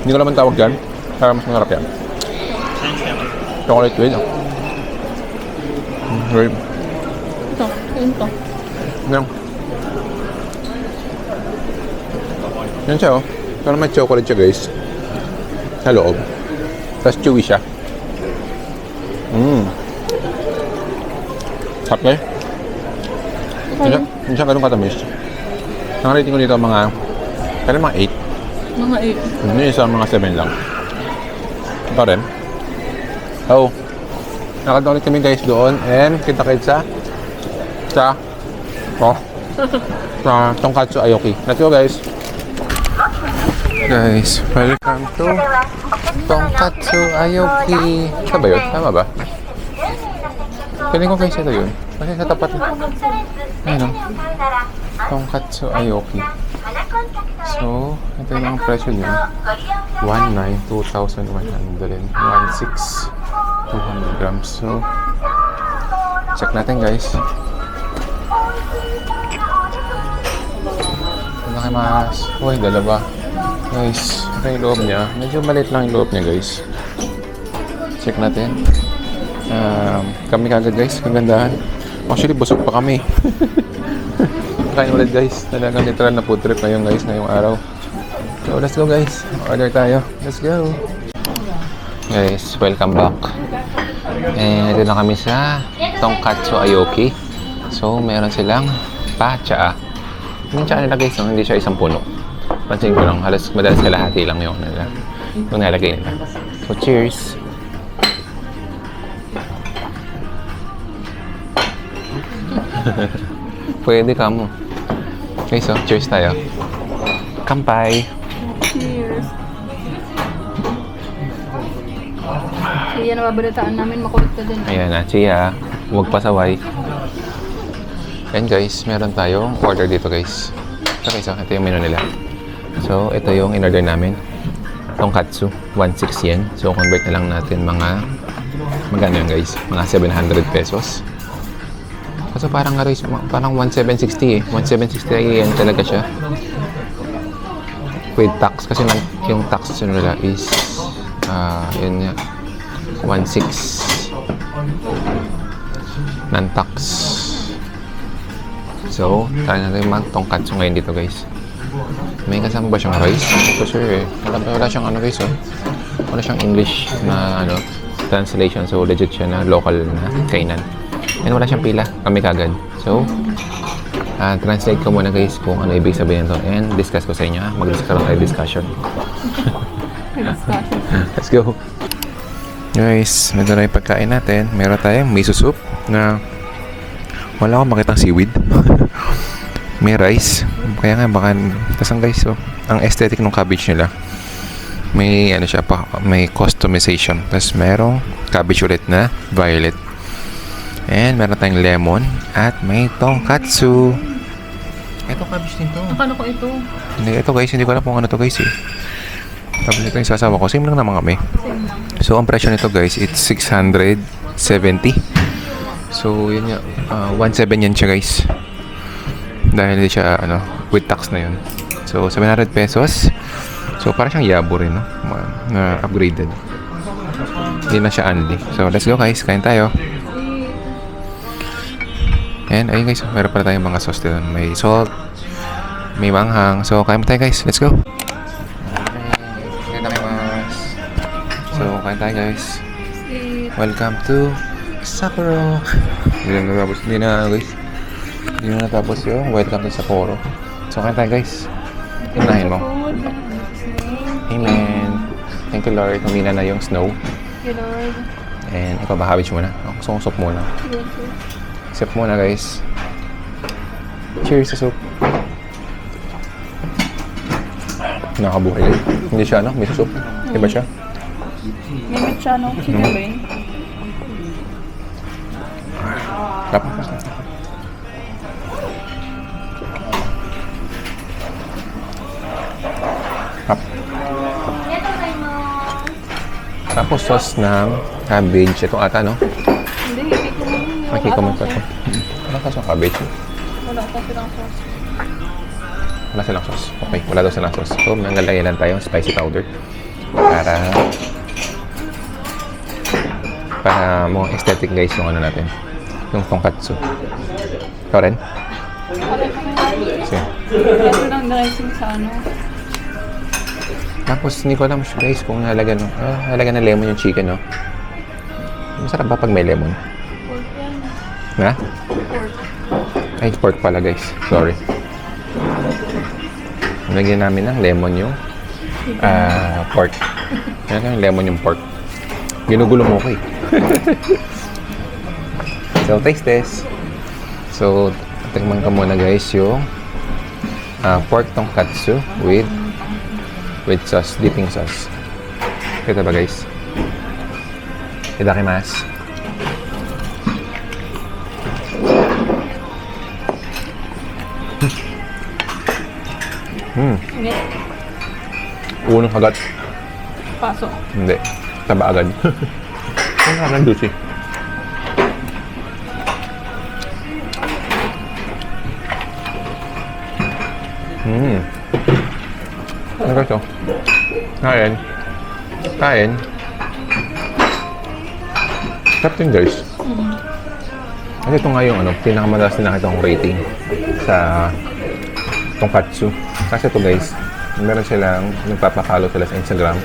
Hindi ko naman tawag dyan. Pero mas masarap yan. Chocolate with. Very. Ito. Yun to. Yan. Yan siya oh. Pero may chocolate siya guys. Sa loob. Tapos chewy siya. Sarap guys. Hindi siya ganun katamis. Ang rating ko dito mga kaya mga 8. Mga 8. Hindi isa mga 7 lang. Ito rin. Oh. Nakadaan ulit kami guys doon and kita-kita sa Tonkatsu Aoki. Let's go guys. Guys, welcome to Tonkatsu Aoki. Saan ba yun? Tama ba? Piling ko guys ito yun. Kasi sa tapat na. Ayun o. Tonkatsu Aoki. So, ito yung mga presyo niya. 1,900, 2,100, 1,600, 200 grams. So, check natin guys. Nakamas. Uy, dalawa. Guys, ito yung loob niya. Medyo maliit lang yung loob niya guys. Check natin. Kami kagad guys, kagandahan. Actually, busog pa kami. Kain ulit guys. Talagang literal na food trip ngayon guys, ngayong araw. So, let's go guys. Order tayo. Let's go. Guys, welcome back. And ito na kami sa Tonkatsu Aoki. So, meron silang pa-cha. Yung cha nila guys, hindi siya isang puno. Pansin ko lang, halos madalas kalahati lang yung nila. Yung nalagay nila. So, cheers! Pwede ka mo. Okay, so, cheers tayo. Kampay! Cheers. Siya nababalitaan namin makulit ka din. Ayan na, Chia. Huwag pasaway. And guys, meron tayong order dito guys. Okay, so ito yung menu nila. So, ito yung in-order namin. tonkatsu. 1.6 yen. So, convert na lang natin mga magkano yan guys? Mga 700 pesos. Kasi parang nga guys, parang 1,760 eh. 1,760 yen talaga siya. With tax. Kasi yung tax nila is yun nga 1.6 non-tax. So, try natin mag tonkatsu ngayon dito guys. May kasama ba siyang rice? For sure eh. Wala siyang ano guys oh. Wala siyang English na ano translation. So, legit siya na local na kainan. And wala siyang pila. Kami kagad. So, translate ko muna guys kung ano ibig sabihin nito. And discuss ko sa inyo ha. Mag-discuss tayo discussion. Let's go. Guys, meron na yung pagkain natin. Meron tayong miso soup na wala akong makitang seaweed. May rice. Kaya nga baka tasang guys so, ang aesthetic ng cabbage nila. May ano siya pa, may customization. Tapos merong cabbage ulit na violet. And meron tayong lemon at may tonkatsu. Ito cabbage din to. Akala ko ito. Hindi, ito guys, hindi ko alam kung ano to guys eh. Tapos ito yung sasawa ko. Same lang naman kami. So, ang presyo nito guys, it's 670. So, yun nga. 1.7 yan siya guys. Dahil hindi siya, ano, with tax na yun. So, 700 pesos. So, parang siyang yabo rin, no? Na upgraded. Hindi na siya unli. So, let's go guys. Kain tayo. And, ayun guys. Meron pala tayong mga sauce dito. May salt. May manghang. So, kain tayo guys. Let's go. So, kain tayo guys. Welcome to Sapporo. Hindi na guys. Hindi na natapos yung welcome to Sapporo. So, kain tayo guys. Unahin mo. Amen. Thank you Lord. Humina na yung snow. Thank you Lord. And ikaw ba, habits muna? Ako gusto kong soup muna. Sip muna guys. Cheers sa soup. Nakakabuhay. Hindi siya ano? Miso soup. Diba siya? May mechano. Chicken ba yun? Tapos. Tapos sauce ng cabbage. Ito ata, no? Hindi ko mo. Makikita mo pa ito. Wala ka sa cabbage. Wala pa silang sauce. Wala silang sauce. Okay, wala daw silang sauce. So, nangalagay lang tayong spicy powder. Para mo aesthetic guys yung ano natin. Yung tonkatsu. Ikaw rin? Sige. Ito lang dressing sa ano. Tapos, hindi ko alam guys kung nalagyan ng lemon yung chicken, no? Masarap ba pag may lemon? Pork yan. Na? Pork. Ay, pork pala guys. Sorry. Nalagyan namin ng lemon yung pork. Nalagyan ng lemon yung pork. Ginugulo mo ko eh. So, taste test. So, tingnan ko muna guys yung pork tonkatsu with sauce, dipping sauce. Kita ba guys? Itadakimasu. Unang agad. Pasok. Hindi. Taba agad. Ang harang juicy. Ano ka ito? Kain. Kain. Sarap din guys. Kasi ito nga yung pinakamadalas na nakita kong rating sa tonkatsu. Kasi ito guys, meron silang nagpapakalo sila sa Instagram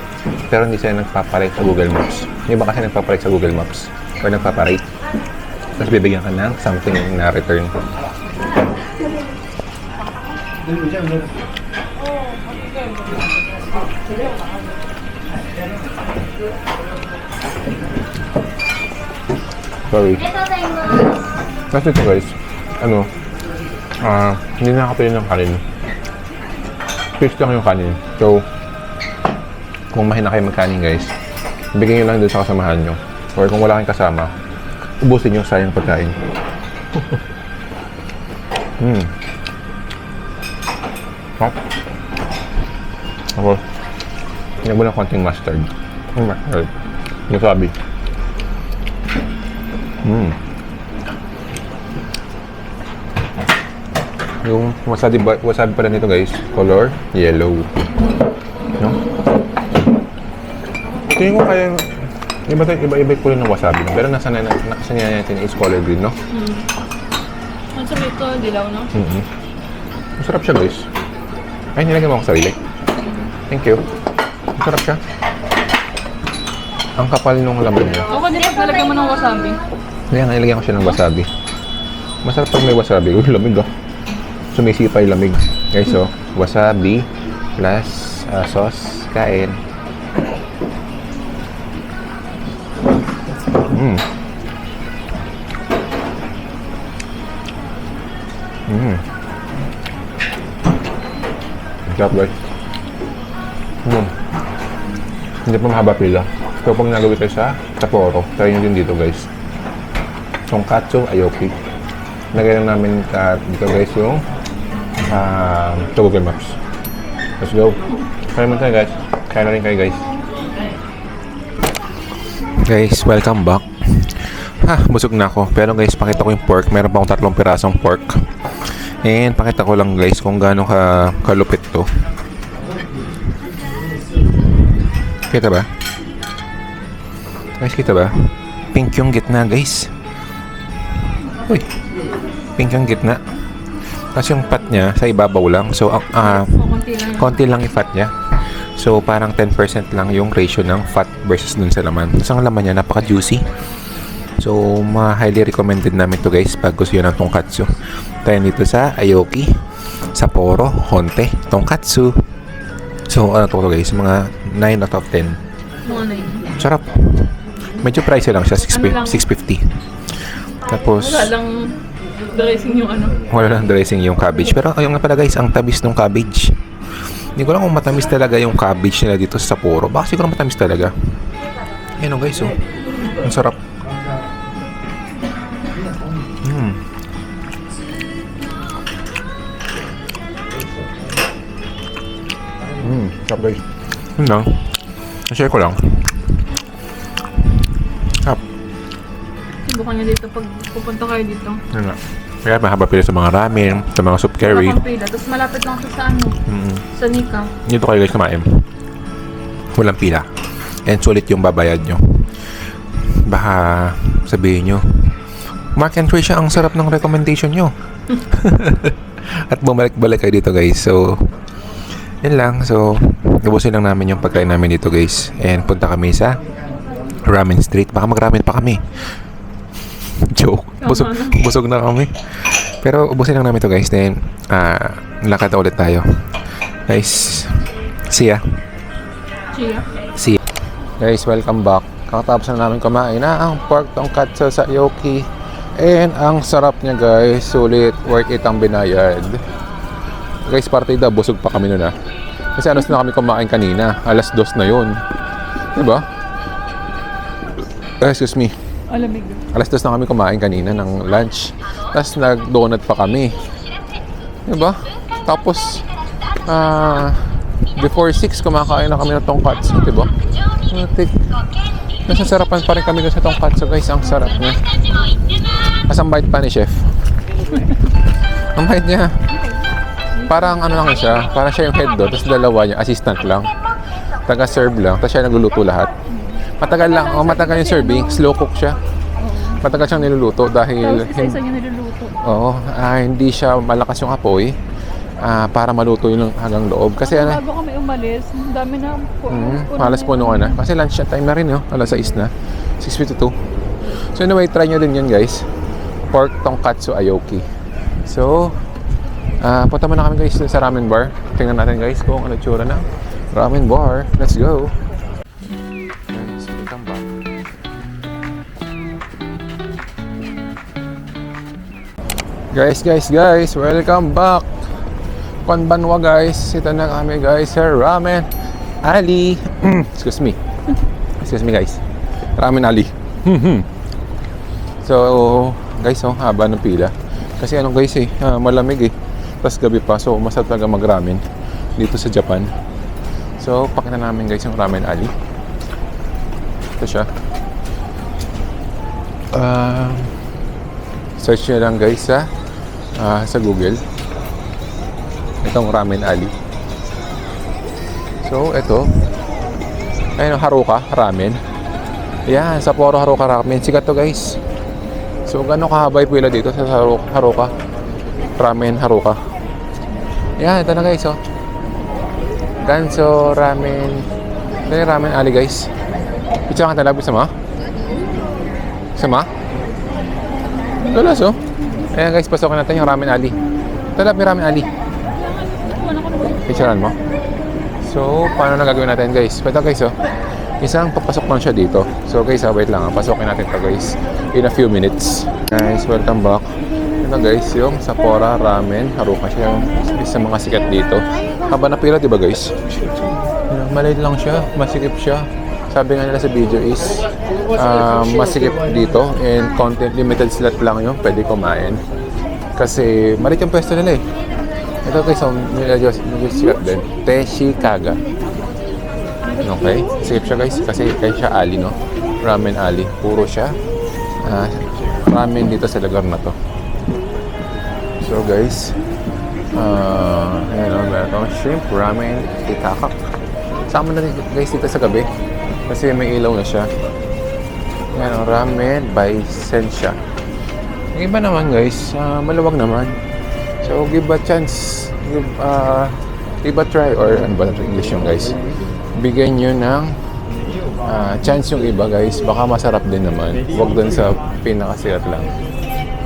pero hindi sila nagpaparate sa Google Maps. Yung iba kasi nagpaparate sa Google Maps or nagpaparate tapos bibigyan ka ng something na return. Sorry. Kasi ito guys, hindi nakapili ng kanin. Fish lang yung kanin. So, kung mahina kayo magkanin guys, bigyan nyo lang dun sa kasamahan nyo. Or kung wala kayong kasama, ubusin yung sayang pagkain. Hop. Okay. Hinag mo ng konting mustard. Mustard. Wasabi. Yung wasabi pala nito guys, color yellow. No? Tingin ko kaya iba-iba kulay ng wasabi. Pero nakasanayan natin is color green, no? Ang sabi ito, dilaw, no? Masarap siya guys. Ay, nilagyan mo ako sarili. Thank you. Masarap siya. Ang kapal nung laman niya. Ako din pag nalagyan mo ng wasabi. Kaya nga, nilagyan ko siya ng wasabi. Masarap pag may wasabi. Uy, lamig ah. Sumisipa yung lamig. Guys, so, wasabi plus sauce. Kain. Sarap guys. Hindi pa mahaba pila. Pero pag nagawin tayo sa Sapporo, try nyo din dito guys. Tonkatsu Ayoki. Lagay lang namin dito guys yung Google Maps. Let's go. Kaya naman tayo guys. Kaya na rin kayo guys. Guys, welcome back. Busog na ako. Pero guys, pakita ko yung pork. Meron pa akong 3 pirasong pork. And pakita ko lang guys kung gaano kalupit to. Kita ba? Guys, kita ba? Pink yung gitna guys. Uy. Pink yung gitna. Kasi yung fat niya sa ibabaw lang. So, konti lang yung fat niya. So, parang 10% lang yung ratio ng fat versus dun sa laman. Tapos ang laman niya, napaka-juicy. So, highly recommended namin to guys pag gusto yun ng tonkatsu. Tayo dito sa Ayoki, Sapporo, Honte, tonkatsu. So, ano to guys? Mga 9 out of 10. Mga 9. Sarap. Medyo pricey lang siya, 650. Tapos, wala lang dressing yung ano. Wala lang dressing yung cabbage. Pero ayun nga pala guys, ang tamis ng cabbage. Hindi ko lang kung matamis talaga yung cabbage nila dito sa Sapporo. Baka siguro matamis talaga. Ayun guys, oh. Ang sarap. Sarap guys. Yun lang. Share ko lang. Sarap. Subukan nyo dito pag pupunta kayo dito. Yun nga. Kaya mahaba pila sa mga ramen, sa mga soup curry. Wala kang pila. Tapos malapit lang siya sa ano. Sa Nika. Dito kayo guys kumain. Walang pila. And sulit yung babayad nyo. Baka sabihin nyo, Mark and Tricia, ang sarap ng recommendation nyo. At bumalik-balik kayo dito guys. So, yun lang. So, ubusin lang namin yung pagkain namin dito guys. And punta kami sa Ramen Street. Baka mag-ramen pa kami. Joke. Busog na kami. Pero ubusin lang namin to guys. Then, lakad na ulit tayo. Guys, see ya. See ya. Guys, welcome back. Kakatapos na namin kumain ang pork tonkatsu sa Ayoki. And ang sarap niya guys. Sulit. Worth it ang binayad. Guys, partida, busog pa kami nun Kasi alas na kami kumain kanina. 2:00 na yun. Diba? Excuse me. Alamig. 2:00 na kami kumain kanina ng lunch. Tapos nag-donut pa kami. Diba? Tapos, before 6, kumakain na kami ng tonkatsu. Diba? Nasasarapan pa rin kami sa tonkatsu guys. Ang sarap niya. As ang bite pa ni chef. Ang bite niya. Parang ano lang siya. Parang siya yung head doon. Tapos dalawa niya, assistant lang. Taga-serve lang. Tapos siya nagluluto lahat. Matagal lang. Matagal yung serving. Slow cook siya. Matagal siyang niluluto dahil Isa niya niluluto. hindi siya malakas yung apoy para maluto yun hanggang loob. Kasi Bago kami umalis, ang dami na halos punuan na. Kasi lunch time na rin yun. 6:00 na. 6:52. So anyway, try nyo din yun guys. Pork tonkatsu Ayoki. So, punta muna kami guys sa ramen bar. Tingnan natin guys kung ano tsura na ramen bar. Let's go. Guys, welcome back. Guys, welcome back. Konbanwa guys. Ito na kami guys sa Ramen Ali. Excuse me guys. Ramen Ali. So, guys, haba ng pila. Kasi guys malamig Tapos gabi pa. So, masarap talaga mag-ramen dito sa Japan. So, pakita namin guys yung Ramen Alley. Ito siya. Search nyo lang guys sa Google. Itong Ramen Alley. So, ito. Ayun, Haruka Ramen. Yan, Sapporo Haruka Ramen. Sikat to guys. So, gano'ng kahaba yung pila dito sa Haruka Ramen Haruka. Yan, ito na guys, oh. Ganso Ramen. Ito yung Ramen Alley guys. Picture ka talaga sama? Sama? Galas, oh. Ayan guys, pasokin natin yung Ramen Alley. Talap yung Ramen Alley. Picturean mo. So, paano na gagawin natin guys? Ito guys, oh. Isang papasok lang siya dito. So guys, wait lang. Pasokin natin ito guys. In a few minutes. Guys, welcome back. Ito guys, yung Sapporo Ramen Haruka siya. Yung isa mga sikat dito. Haba na pila, diba guys? Maliit lang siya. Masikip siya. Sabi nga nila sa video is masikip dito. And content limited slot lang yung pwede kumain. Kasi maliit yung pwesto nila eh. Ito guys, medyo sikat din. Teshikaga. Okay, safe siya guys kasi kaya siya alley, no? Ramen alley, puro siya ramen dito sa lugar na to. So guys, ayan o, meron shrimp, ramen, itakak. Sama na rin guys dito sa gabi kasi may ilaw na siya. Ayan o, ramen by Sensha. Yung iba naman guys, maluwag naman. So give a chance, give a try, or ano ba na English yung guys? Bigyan nyo ng chance yung iba guys, baka masarap din naman. Huwag dun sa pinakasikat lang.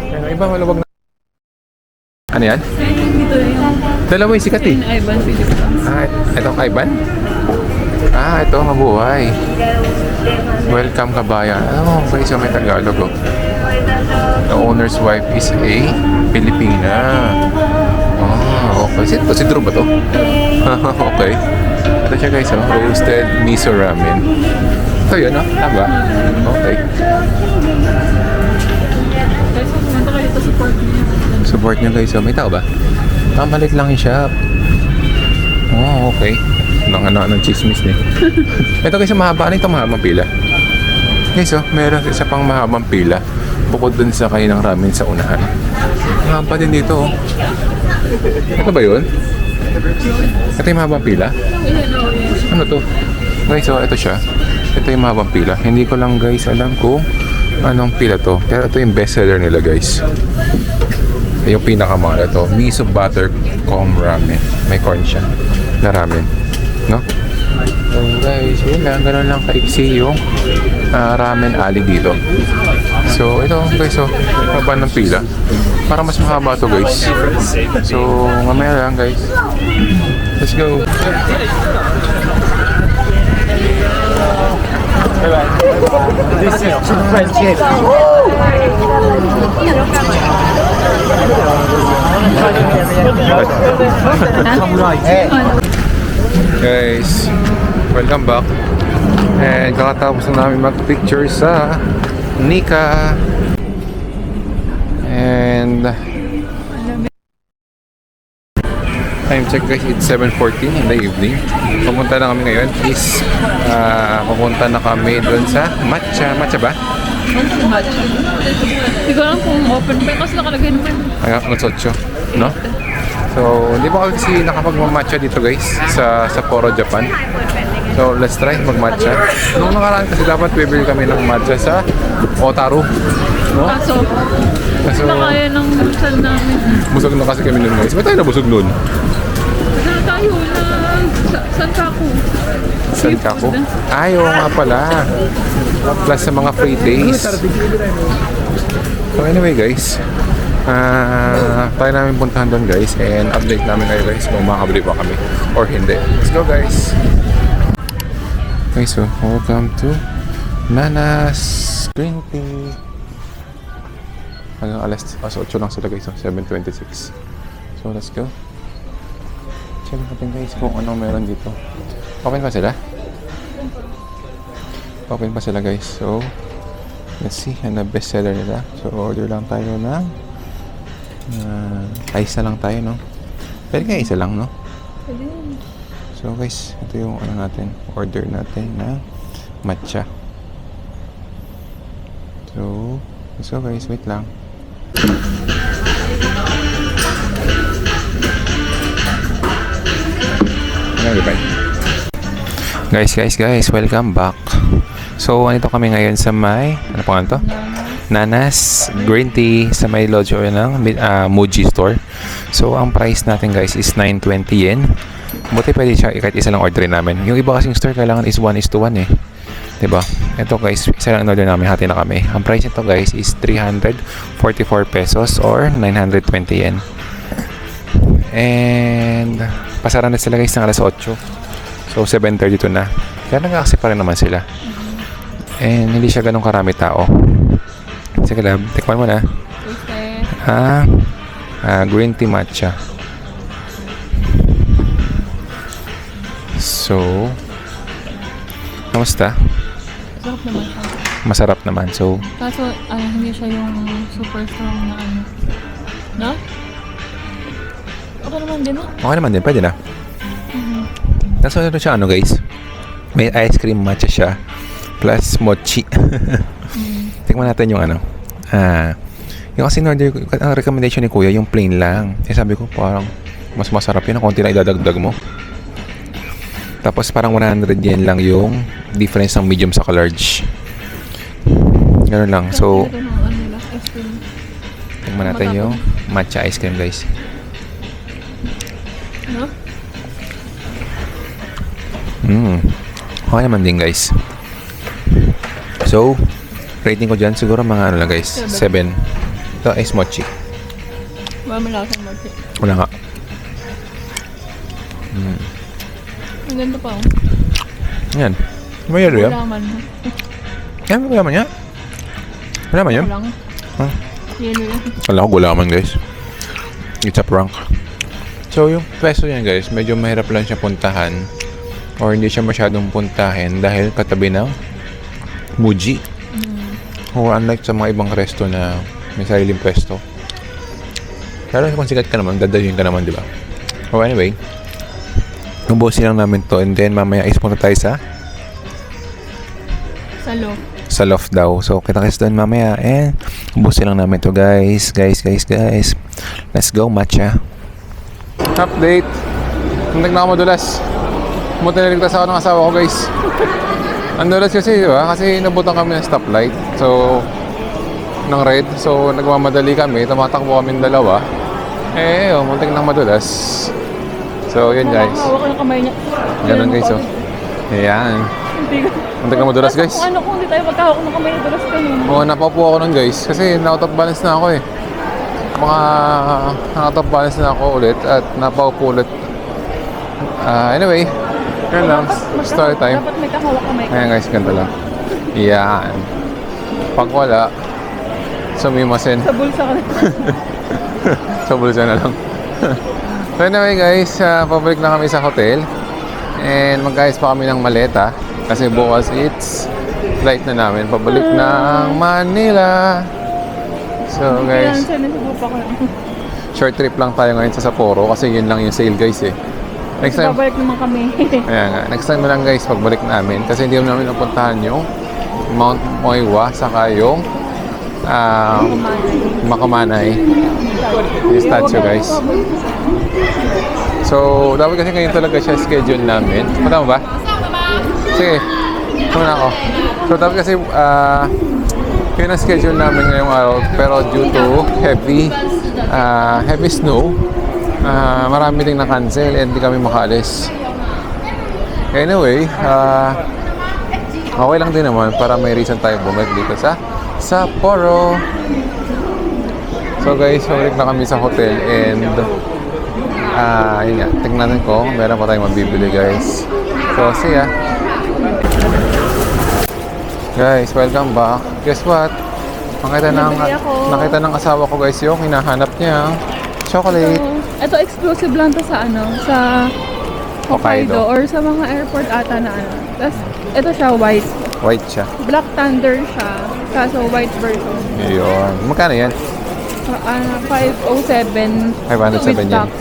Pero iba maluwag na. Ano yan? Dito yung Dalawa yung sikat eh. Ivan Philippines. Itong Ivan? Ito mabuhay. Welcome kabayan. Oh, guys, may Tagalog oh. The owner's wife is a Pilipina. Okay. Si Drew ba to? Okay. Ito siya guys, oh. Roasted miso ramen. Ito yun, no? Tama? Okay. Guys, pumunta kayo dito support niyo. Support nyo guys, oh. May tao ba? Mamalit lang yung shop. Oh, okay. Ng chismis eh. Ito guys, mahaba. Ano itong mahabang pila? Guys, oh, meron isa pang mahabang pila. Bukod dun sa kaninang ramen sa unahan. Mahaba din dito, oh. Ito ba yun? Ito yung mahabang pila? Ano to? Guys, oh, ito siya. Ito yung mahabang pila. Hindi ko lang guys alam kung anong pila to. Pero ito yung best seller nila guys. Yung pinakamahal ito. Miso butter corn ramen. May corn siya na ramen. No? So guys, yun lang. Ganun lang kaiksi yung ramen alley dito. So ito guys, oh, haba ng pila. Para mas mahaba to guys. So mamaya lang guys. Let's go. This is French cake. Guys, welcome back. And kakatapos na namin mag-picture sa Nika. And time check guys, it's 7:14 in the evening. Pumunta na kami ngayon is pupunta na kami doon sa Matcha. Matcha ba? Matcha. Hindi ko alam kung open pa kasi nakalagay naman. Ayan, alas 8, no? So, hindi pa kasi nakapag-matcha dito guys sa Sapporo, Japan. So, let's try mag-matcha. Nung nakaraan kasi dapat bibili kami ng matcha sa Otaru, no? Kaso na kaya ng bulsan namin. Busog na kasi kami nun guys. Ba't tayo nabusog nun? Kasi na tayo na Sankaku. Sankaku? Ay, oo nga pala. Plus sa mga free days. So anyway guys, tayo namin puntahan doon guys. And update namin kayo guys kung makakabili pa kami or hindi. Let's go guys! Okay, so welcome to Nana's Green Tea. Hanggang alas 8 lang sila guys, so 7:26. So let's go. Check natin guys kung anong meron dito. Open pa sila? Open pa sila guys. So let's see, ano best seller nila. So order lang tayo ng isa lang tayo, no? Pwede kaya isa lang, no? So guys, ito yung ano natin, order natin na matcha. So guys, wait lang. Guys, welcome back. So, andito kami ngayon sa may, ano pa nga to? Nanas Green Tea sa may Lojo ng Muji Store. So, ang price natin guys is 920 yen. Buti pwede siya kahit isa lang order namin. Yung iba kasing store kailangan is 1:1 eh. Diba? Ito guys, isa lang order namin, hati na kami. Ang price nito guys is 344 pesos or 920 yen. And pasara na sila guys ng alas 8. So 7:32 na. Kaya nag-accept pa rin naman sila. And hindi siya ganun karami tao. Sige lab, tikman mo na. Green tea matcha. So, kamusta? Sarap naman siya. Masarap naman. So, Kaso, hindi siya yung super strong na ano. No? Okay naman din, no? okay naman din. Pwede na. Tapos ano siya, ano guys? May ice cream matcha siya. Plus mochi. Tingnan natin yung ano. Yung kasi in-order ko, ang recommendation ni Kuya, yung plain lang. Eh sabi ko, parang mas masarap yun. Konti na idadagdag mo. Tapos parang 100 yen lang yung difference ng medium sa large. Ganun lang. So, tingnan natin yung matcha ice cream guys. No? Okay naman din guys. So, rating ko dyan siguro mga ano lang guys, 7. Ito is mochi. Wala mo lasa mochi. Wala nga. Ang ganda pa, oh. Yan. May yelo yan? Gulaman. Yan, gulaman yan. Gulaman yan? Walang. Huh? Yelo yan. Wala ko gulaman guys. It's a prank. So, yung peso yan guys, medyo mahirap lang siya puntahan. Or hindi siya masyadong puntahin dahil katabi ng Muji. Or unlike sa mga ibang resto na may sariling pwesto. Pero kung sikat ka naman, dadalhin ka naman, di ba? So anyway, ubusin lang namin to and then mamaya is punta tayo sa Sa loft daw. So kita-kits doon mamaya and ubusin lang namin to guys. Let's go matcha. Update. Hindi na ako madulas. Buti naligtas ako ng asawa ko guys. Ang dulas kasi, di ba? Kasi nabutan kami ng stoplight. So, ng red. So, nagmamadali kami. Tumatakbo kami ng dalawa. Muntik nang madulas. So, yun guys. Hawak ko yung kamay niya. Ganun guys, oh. Ayan. Muntik nang madulas guys. Kung ano, kung hindi tayo magkahawak ng kamay na dulas ka nun. Oo, napaupo ako nun guys. Kasi na-out of balance na ako eh. Na-out of balance na ako ulit. At napaupo ulit. Anyway. Yun lang, story time. Dapat may kahawak kamay. Ayan guys, ganda lang. Yan. Pag wala, sumimasen. Sa bulsa ka na. Sa bulsa na lang. So anyway guys, pabalik na kami sa hotel. And mag-ayos pa kami ng maleta. Kasi bukas it's flight na namin. Pabalik ng Manila. So guys, short trip lang tayo ngayon sa Sapporo. Kasi yun lang yung sale guys eh. Next time, babalik naman kami. ayan nga. Next time na lang guys, pagbalik namin. Kasi hindi namin napuntahan yung Mount Moiwa, saka yung Makamanay. Yung statue guys. So, dapat kasi ngayon talaga siya schedule namin. Punta mo ba? Sige. Muna ako. So, dapat kasi yun ang schedule namin ngayong araw. Pero due to heavy snow, marami ding na-cancel and hindi kami makaalis. Anyway, okay lang din naman para may reason tayo bumalik dito sa Sapporo. So guys, balik na kami sa hotel and yun nga, tingnan natin ko meron pa tayong mabibili guys. So see ya. Guys, welcome back. Guess what? Nakita ng asawa ko guys yung hinahanap niya chocolate. Ito exclusive lang to sa sa Hokkaido or sa mga airport ata na ano. Tapos ito siya white. White siya. Black Thunder siya. Kaso white version. Ayun. Magkano yan? 507. 507 with yan. tax.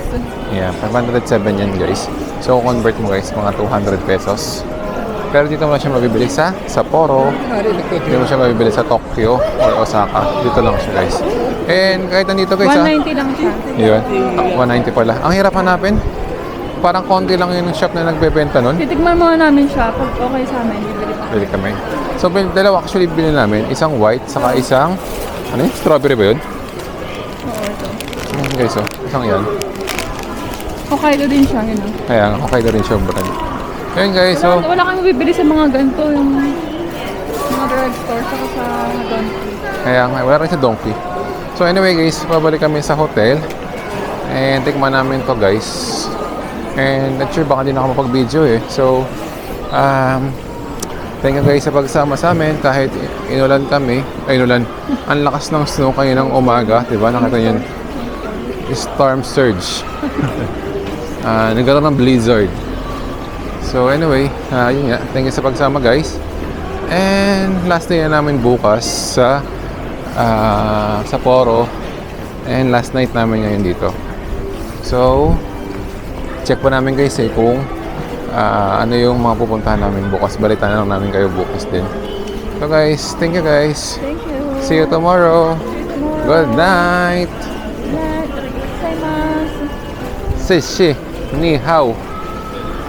Yeah, 507 yan guys. So, convert mo guys, mga 200 pesos. Pero dito mo na siya mabibili sa Sapporo. Dito mo siya mabibili sa Tokyo or Osaka. Dito lang siya guys. And kahit nandito guys 190 lang siya. Yun, 190 pala. Ang hirap hanapin. Parang konti lang yung shop na nagbebenta nun. Titigman muna namin siya. Pag okay sa amin, bibili pa. Bili kami. So, dalawa actually bilhin namin. Isang white, saka isang, ano yun? Strawberry ba yun? Oo, ito. Guys, oh. Isang yan. Hokkaido din siya, yun. Kaya, okay na rin siya brand. Yun guys, so, Wala kami bibili sa mga ganito, yung mga drugstore, saka sa Donki. kaya nga, wala rin sa Donkey. So anyway guys, pabalik kami sa hotel. And tikman namin to guys. And not sure baka din ako mapag-video eh. So, thank you guys sa pagsama sa amin. Kahit inulan kami, inulan. Ang lakas ng snow kayo ng umaga. Diba? Nakita nyo yun. Storm surge. Nagkaroon ng blizzard. So anyway, yun nga. Thank you sa pagsama guys. And last day na namin bukas sa Sapporo. And last night namin ngayon dito. So, check pa namin guys kung ano yung mga pupuntahan namin bukas. Balitan na lang namin kayo bukas din. So guys, thank you guys. Thank you. See you tomorrow. Good night. Sushi. Ni hao.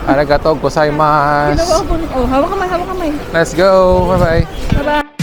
Arigatou gozaimasu. Ginawa ko. Oh, hawak kamay, hawak kamay. Let's go. Bye-bye. Bye-bye.